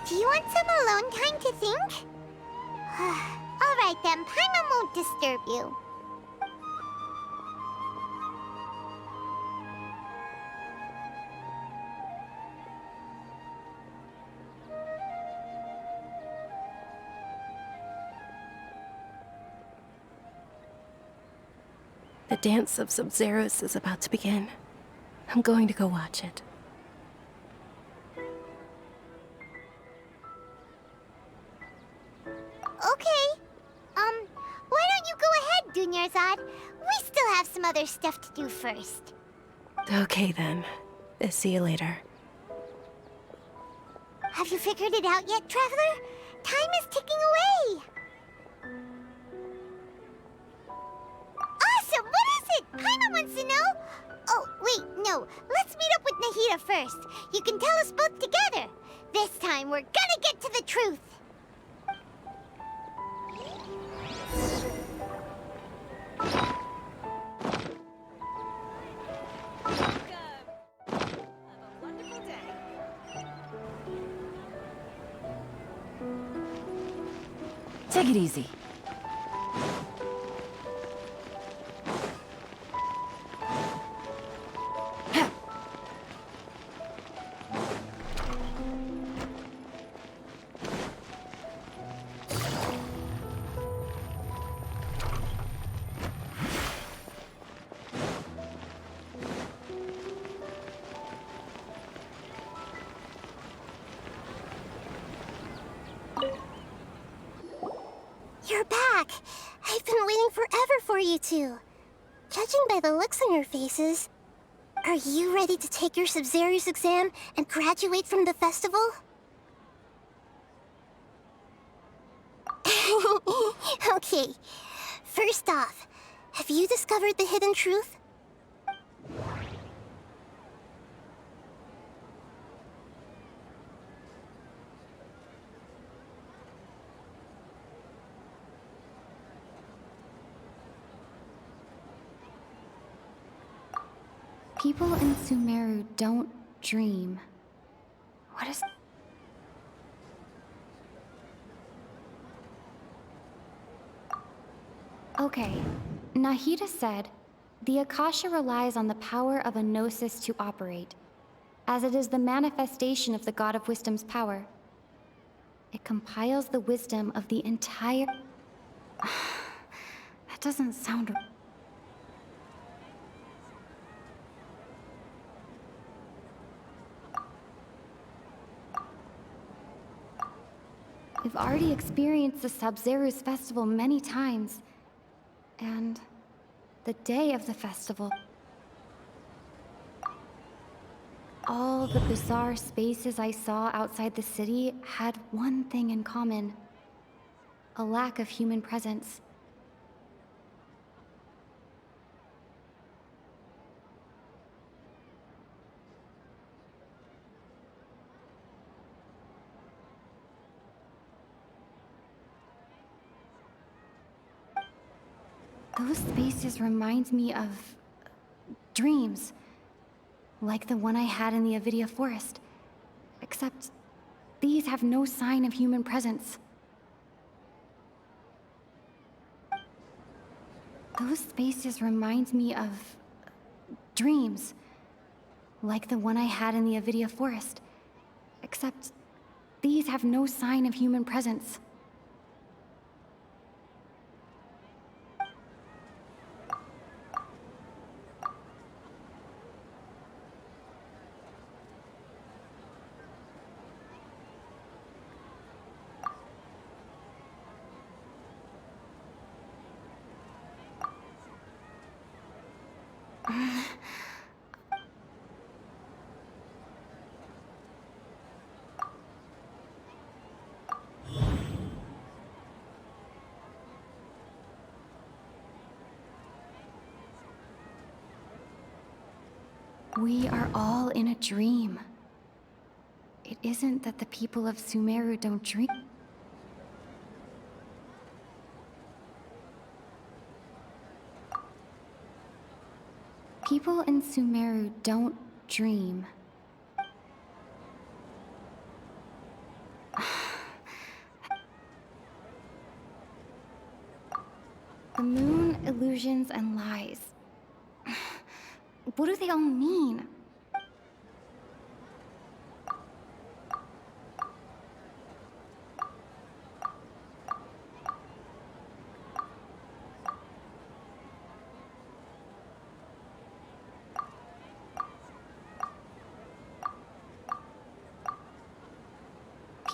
Do you want some alone time to think? All right then, Paimon won't disturb you. The dance of Sub-Zeros is about to begin. I'm going to go watch it. Okay. Why don't you go ahead, Dunyarzad? We still have some other stuff to do first. Okay then. See you later. Have you figured it out yet, Traveler? Time is ticking away! Awesome! What is it? Paimon wants to know! Oh, wait, no. Let's meet up with Nahida first. You can tell us both together. This time, we're gonna get to the truth! Take it easy. You're back! I've been waiting forever for you two. Judging by the looks on your faces, are you ready to take your Sub-Zero's exam and graduate from the festival? Okay, first off, have you discovered the hidden truth? People in Sumeru don't dream. What is... Okay, Nahida said, the Akasha relies on the power of a gnosis to operate, as it is the manifestation of the God of Wisdom's power. It compiles the wisdom of the entire... That doesn't sound... We've already experienced the Sub-Zero's festival many times. And the day of the festival. All the bizarre spaces I saw outside the city had one thing in common. A lack of human presence. Those spaces remind me of... dreams. Like the one I had in the Avidia forest. Except, these have no sign of human presence. Those spaces remind me of... dreams. Like the one I had in the Avidia forest. Except, these have no sign of human presence. We are all in a dream. It isn't that the people of Sumeru don't dream. People in Sumeru don't dream. The moon, illusions, and lies. What do they all mean?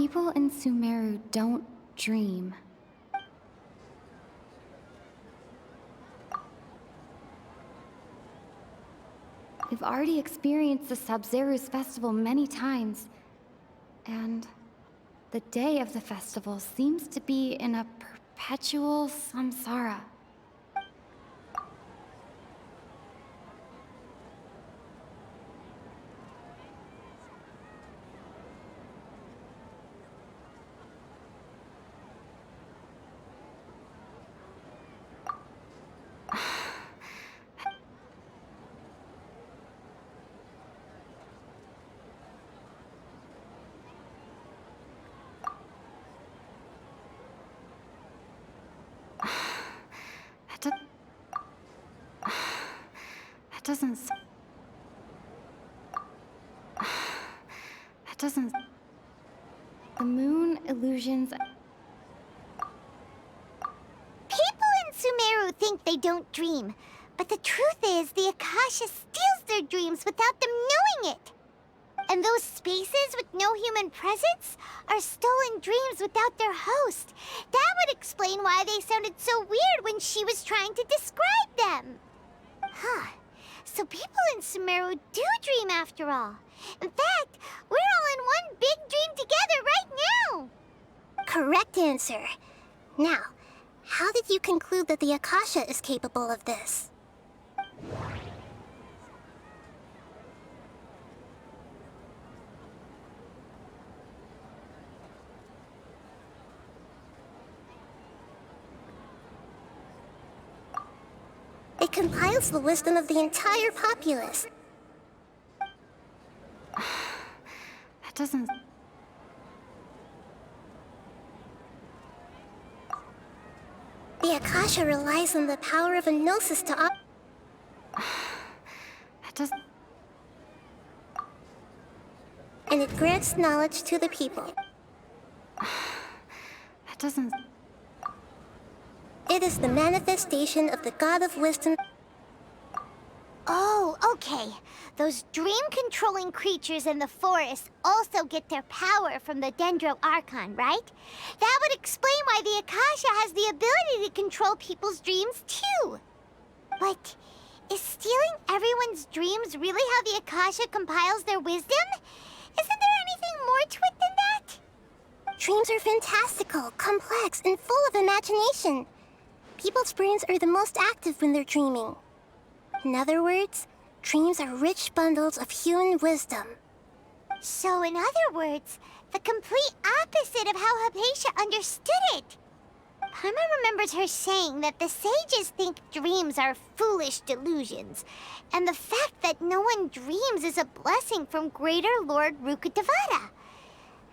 People in Sumeru don't dream. We've already experienced the Sub-Zeru's festival many times, and the day of the festival seems to be in a perpetual samsara. That doesn't... The moon illusions... People in Sumeru think they don't dream, but the truth is the Akasha steals their dreams without them knowing it. And those spaces with no human presence are stolen dreams without their host. That would explain why they sounded so weird when she was trying to describe them. Huh. So people in Sumeru do dream after all. In fact, we're all in one big dream together right now. Correct answer. Now, how did you conclude that the Akasha is capable of this? It compiles the wisdom of the entire populace. That doesn't... The Akasha relies on the power of a gnosis to That doesn't... and it grants knowledge to the people. That doesn't... It is the manifestation of the God of Wisdom. Oh, okay. Those dream-controlling creatures in the forest also get their power from the Dendro Archon, right? That would explain why the Akasha has the ability to control people's dreams, too. But is stealing everyone's dreams really how the Akasha compiles their wisdom? Isn't there anything more to it than that? Dreams are fantastical, complex, and full of imagination. People's brains are the most active when they're dreaming. In other words, dreams are rich bundles of human wisdom. So, in other words, the complete opposite of how Hypatia understood it. Paimon remembers her saying that the sages think dreams are foolish delusions, and the fact that no one dreams is a blessing from Greater Lord Rukkhadevata.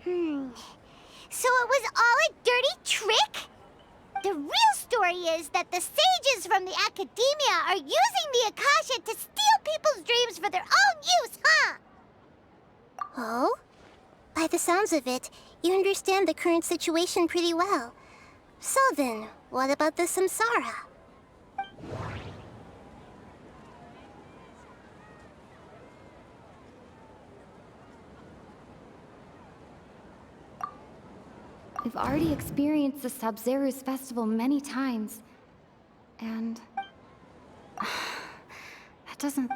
So it was all a dirty trick? The real story is that the sages from the Academia are using the Akasha to steal people's dreams for their own use, huh? Oh? By the sounds of it, you understand the current situation pretty well. So then, what about the samsara? We've already experienced the Sub-Zeru's festival many times, and... that doesn't...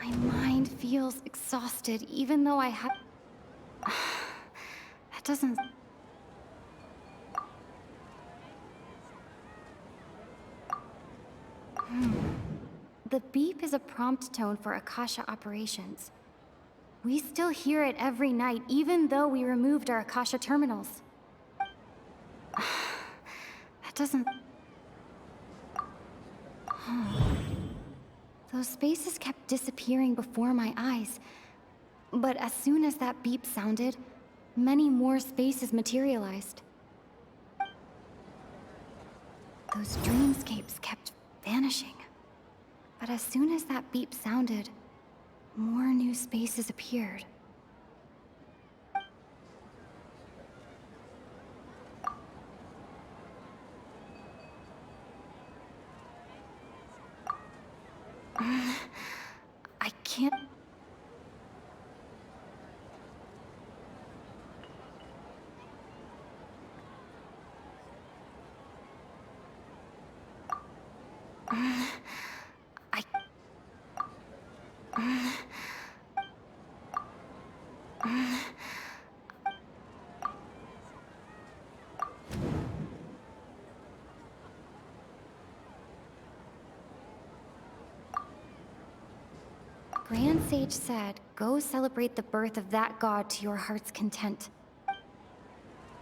My mind feels exhausted, even though I have... that doesn't... The beep is a prompt tone for Akasha operations. We still hear it every night, even though we removed our Akasha terminals. That doesn't... Those spaces kept disappearing before my eyes. But as soon as that beep sounded, many more spaces materialized. Those dreamscapes kept vanishing. But as soon as that beep sounded, more new spaces appeared. Grand Sage said, go celebrate the birth of that god to your heart's content.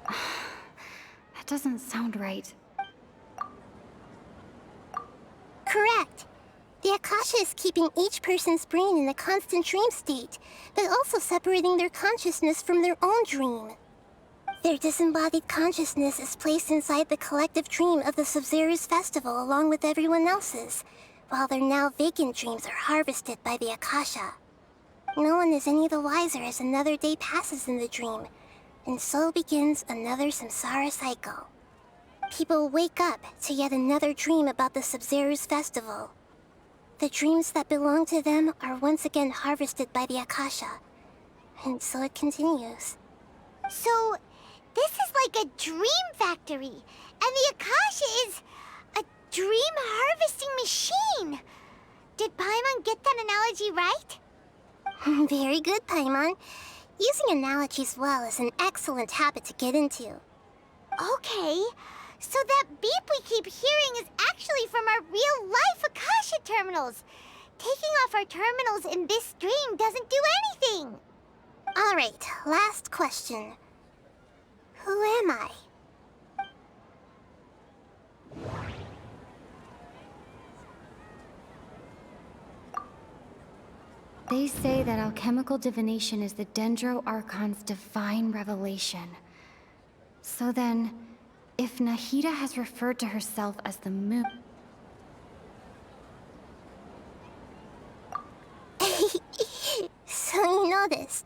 That doesn't sound right. Correct. The Akasha is keeping each person's brain in a constant dream state, but also separating their consciousness from their own dream. Their disembodied consciousness is placed inside the collective dream of the Sub-Zero's festival along with everyone else's, while their now vacant dreams are harvested by the Akasha. No one is any the wiser as another day passes in the dream, and so begins another samsara cycle. People wake up to yet another dream about the Sub-Zero's festival. The dreams that belong to them are once again harvested by the Akasha, and so it continues. So, this is like a dream factory, and the Akasha is a dream harvesting machine. Did Paimon get that analogy right? Very good, Paimon. Using analogies well is an excellent habit to get into. Okay, so that beep we keep hearing is actually from our real-life Akasha terminals. Taking off our terminals in this dream doesn't do anything. All right, last question. Who am I? They say that alchemical divination is the Dendro Archon's divine revelation. So then, if Nahida has referred to herself as the moon... So you noticed.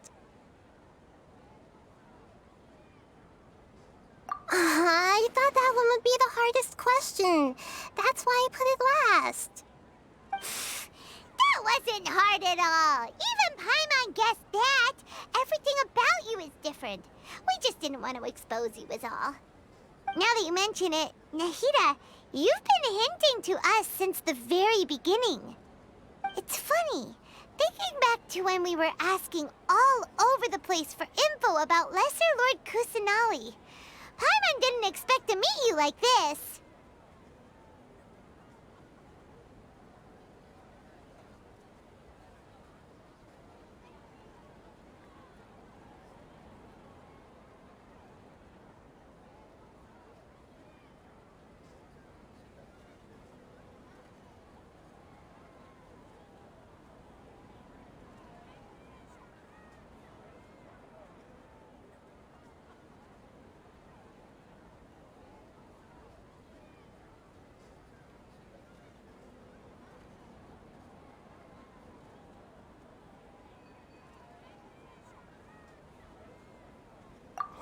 I thought that one would be the hardest question. That's why I put it last. That wasn't hard at all. Even Paimon guessed that. Everything about you is different. We just didn't want to expose you is all. Now that you mention it, Nahida, you've been hinting to us since the very beginning. It's funny. Thinking back to when we were asking all over the place for info about Lesser Lord Kusanali, Paimon didn't expect to meet you like this.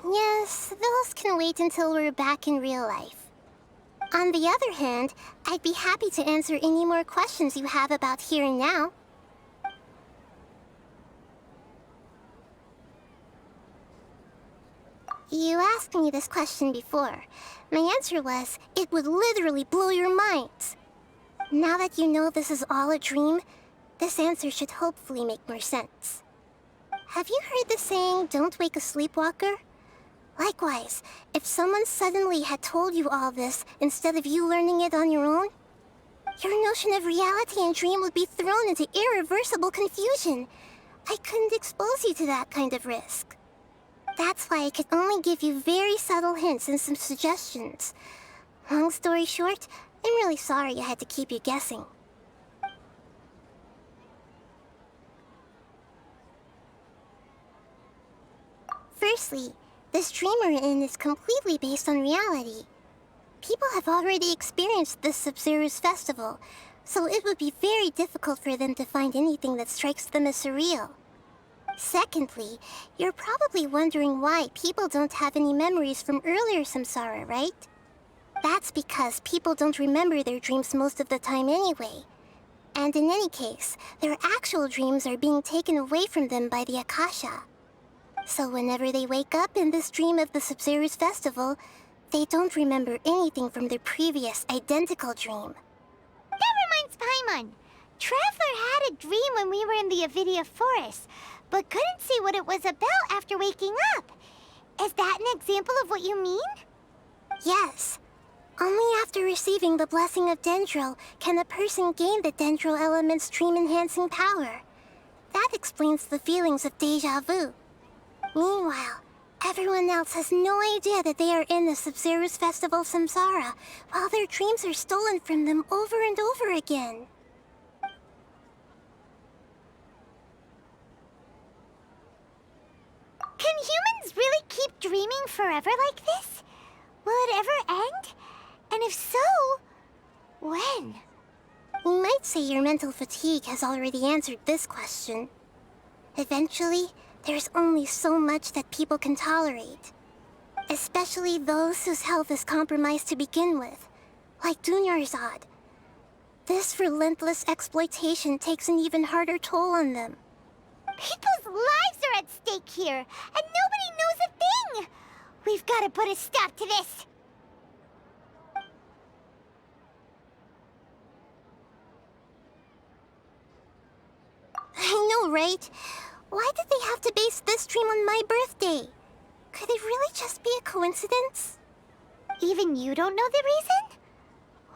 Yes, those can wait until we're back in real life. On the other hand, I'd be happy to answer any more questions you have about here and now. You asked me this question before. My answer was, it would literally blow your minds. Now that you know this is all a dream, this answer should hopefully make more sense. Have you heard the saying, don't wake a sleepwalker? Likewise, if someone suddenly had told you all this instead of you learning it on your own, your notion of reality and dream would be thrown into irreversible confusion. I couldn't expose you to that kind of risk. That's why I could only give you very subtle hints and some suggestions. Long story short, I'm really sorry I had to keep you guessing. Firstly, this dream we're in is completely based on reality. People have already experienced this Sub-Zero's festival, so it would be very difficult for them to find anything that strikes them as surreal. Secondly, you're probably wondering why people don't have any memories from earlier samsara, right? That's because people don't remember their dreams most of the time anyway. And in any case, their actual dreams are being taken away from them by the Akasha. So whenever they wake up in this dream of the Sub-Zero's festival, they don't remember anything from their previous identical dream. That reminds Paimon. Traveler had a dream when we were in the Avidia Forest, but couldn't see what it was about after waking up. Is that an example of what you mean? Yes. Only after receiving the blessing of Dendro can a person gain the Dendro element's dream-enhancing power. That explains the feelings of deja vu. Meanwhile, everyone else has no idea that they are in the Sub-Zero's Festival Samsara, while their dreams are stolen from them over and over again. Can humans really keep dreaming forever like this? Will it ever end? And if so, when? You might say your mental fatigue has already answered this question. Eventually, there's only so much that people can tolerate. Especially those whose health is compromised to begin with, like Dunyarzad. This relentless exploitation takes an even harder toll on them. People's lives are at stake here, and nobody knows a thing! We've got to put a stop to this! I know, right? Why did they have to base this dream on my birthday? Could it really just be a coincidence? Even you don't know the reason?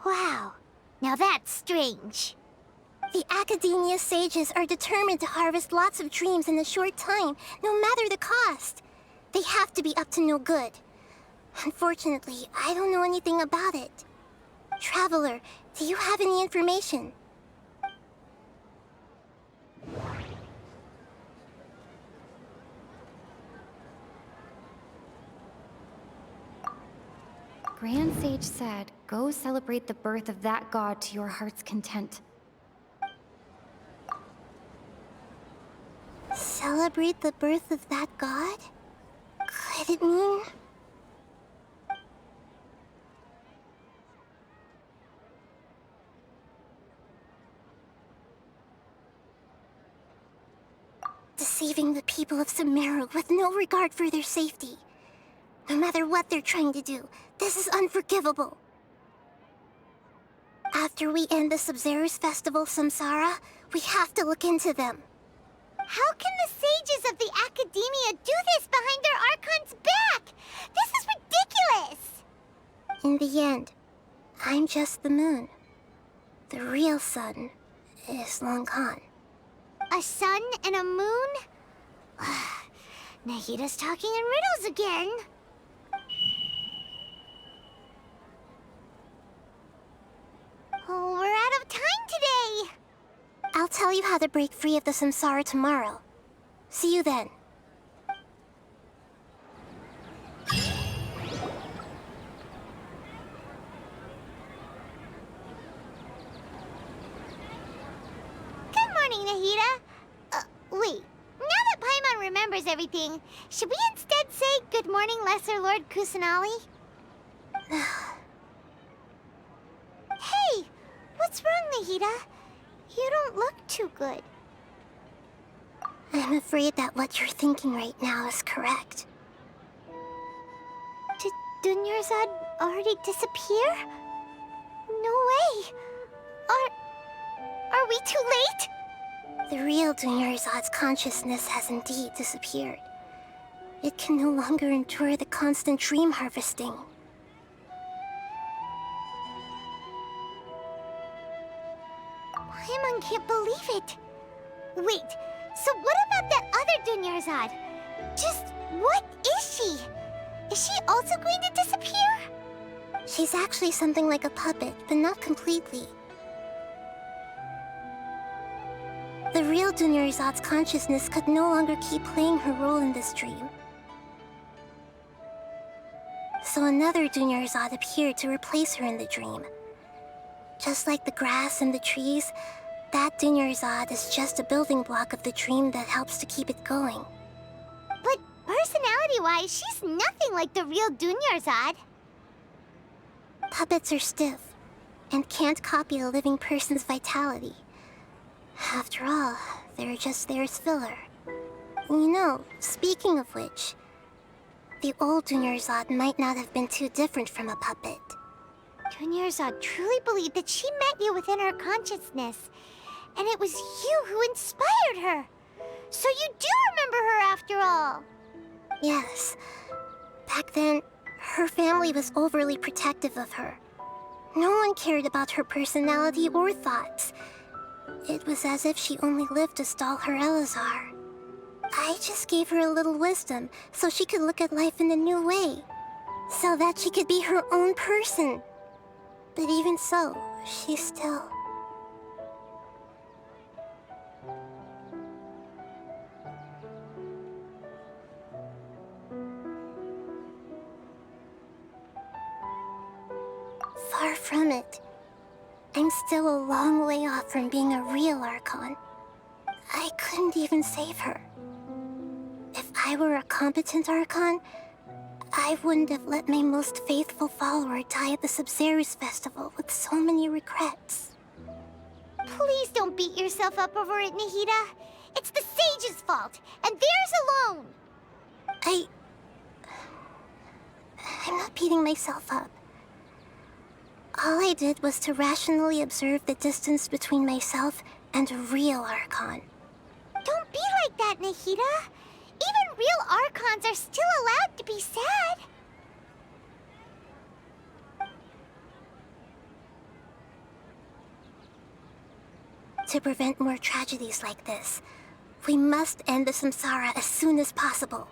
Wow, now that's strange. The Academia sages are determined to harvest lots of dreams in a short time, no matter the cost. They have to be up to no good. Unfortunately, I don't know anything about it. Traveler, do you have any information? Grand Sage said, go celebrate the birth of that god to your heart's content. Celebrate the birth of that god? Could it mean... deceiving the people of Sumeru with no regard for their safety. No matter what they're trying to do, this is unforgivable. After we end the Sub-Zero's Festival Samsara, we have to look into them. How can the sages of the Academia do this behind their Archon's back? This is ridiculous! In the end, I'm just the moon. The real sun is long gone. A sun and a moon? Nahida's talking in riddles again. Oh, we're out of time today! I'll tell you how to break free of the Samsara tomorrow. See you then. Good morning, Nahida. Wait. Now that Paimon remembers everything, should we instead say good morning, Lesser Lord Kusanali? Hey! What's wrong, Nahida? You don't look too good. I'm afraid that what you're thinking right now is correct. Did Dunyarzad already disappear? No way! Are we too late? The real Dunyarzad's consciousness has indeed disappeared. It can no longer endure the constant dream harvesting. Paimon can't believe it. Wait, so what about that other Dunyarzad? Just what is she? Is she also going to disappear? She's actually something like a puppet, but not completely. The real Dunyarzad's consciousness could no longer keep playing her role in this dream. So another Dunyarzad appeared to replace her in the dream. Just like the grass and the trees, that Dunyarzad is just a building block of the dream that helps to keep it going. But personality-wise, she's nothing like the real Dunyarzad. Puppets are stiff, and can't copy a living person's vitality. After all, they're just there as filler. You know, speaking of which, the old Dunyarzad might not have been too different from a puppet. Dunyarzad truly believed that she met you within her consciousness, and it was you who inspired her. So you do remember her after all. Yes. Back then, her family was overly protective of her. No one cared about her personality or thoughts. It was as if she only lived to stall her Elazar. I just gave her a little wisdom so she could look at life in a new way. So that she could be her own person. But even so, she's still... Far from it. I'm still a long way off from being a real Archon. I couldn't even save her. If I were a competent Archon, I wouldn't have let my most faithful follower die at the Sabzeruz festival with so many regrets. Please don't beat yourself up over it, Nahida. It's the Sage's fault, and theirs alone. I'm not beating myself up. All I did was to rationally observe the distance between myself and a real Archon. Don't be like that, Nahida. Even real Archons are still allowed to be sad. To prevent more tragedies like this, we must end the Samsara as soon as possible.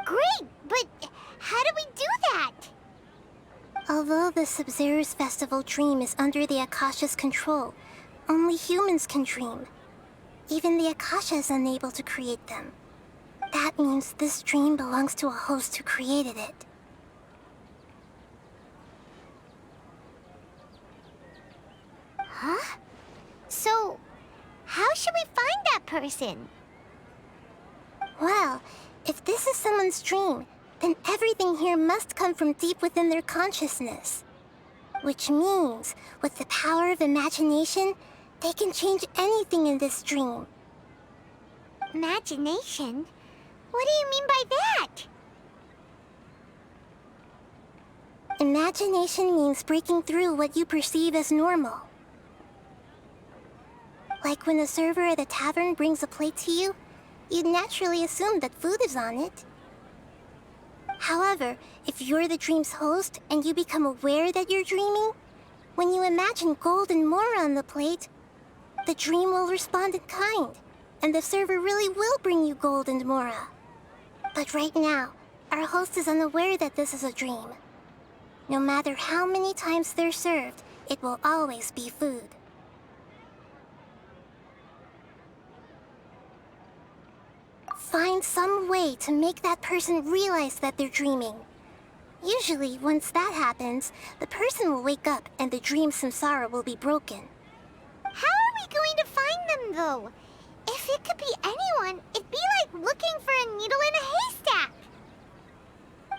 Great, but how do we do that? Although the Sabzeruz festival dream is under the Akasha's control, only humans can dream. Even the Akasha is unable to create them. That means this dream belongs to a host who created it. Huh? So, how should we find that person? Well, if this is someone's dream, then everything here must come from deep within their consciousness. Which means, with the power of imagination, they can change anything in this dream. Imagination? What do you mean by that? Imagination means breaking through what you perceive as normal. Like when a server at a tavern brings a plate to you, you'd naturally assume that food is on it. However, if you're the dream's host and you become aware that you're dreaming, when you imagine gold and more on the plate, the dream will respond in kind, and the server really will bring you gold and mora. But right now, our host is unaware that this is a dream. No matter how many times they're served, it will always be food. Find some way to make that person realize that they're dreaming. Usually, once that happens, the person will wake up and the dream samsara will be broken. How are we going to find them, though? If it could be anyone, it'd be like looking for a needle in a haystack.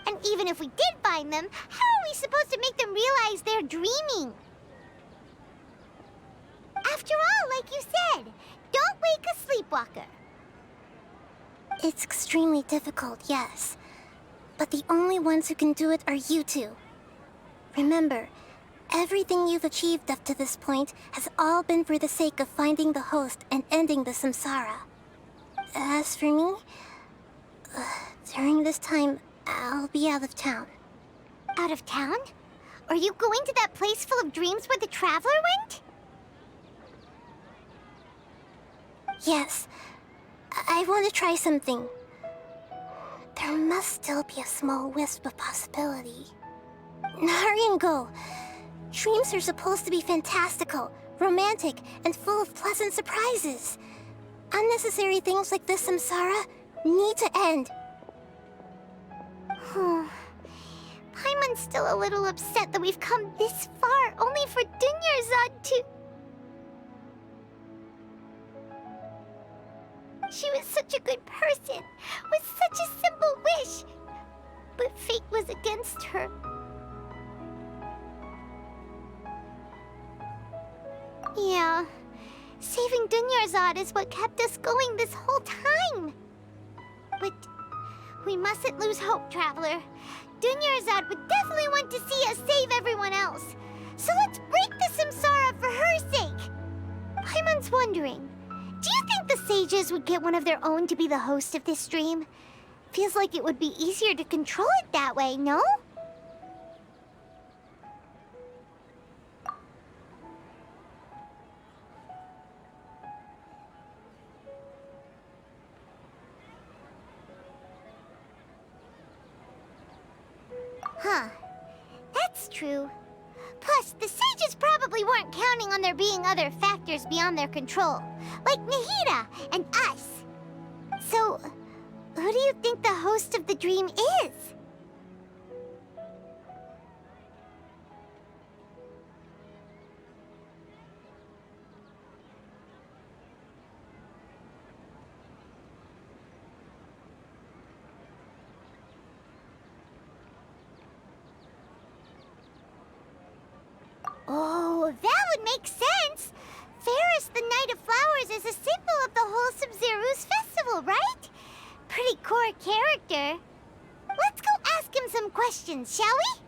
And even if we did find them, how are we supposed to make them realize they're dreaming? After all, like you said, don't wake a sleepwalker. It's extremely difficult, yes. But the only ones who can do it are you two. Remember, everything you've achieved up to this point has all been for the sake of finding the host and ending the samsara. As for me, during this time, I'll be out of town. Out of town? Are you going to that place full of dreams where the Traveler went? Yes. I want to try something. There must still be a small wisp of possibility. Naringo! Dreams are supposed to be fantastical, romantic, and full of pleasant surprises. Unnecessary things like this samsara need to end. Paimon's still a little upset that we've come this far only for Dunyarzad to... She was such a good person, with such a simple wish. But fate was against her. Yeah, saving Dunyarzad is what kept us going this whole time. But we mustn't lose hope, Traveler. Dunyarzad would definitely want to see us save everyone else. So let's break the samsara for her sake. Paimon's wondering, do you think the sages would get one of their own to be the host of this dream? Feels like it would be easier to control it that way, no? Huh. That's true. Plus, the sages probably weren't counting on there being other factors beyond their control, like Nahida and us. So, who do you think the host of the dream is? Oh, that would make sense. Ferris, the Knight of Flowers, is a symbol of the wholesome Zeru's festival, right? Pretty core character. Let's go ask him some questions, shall we?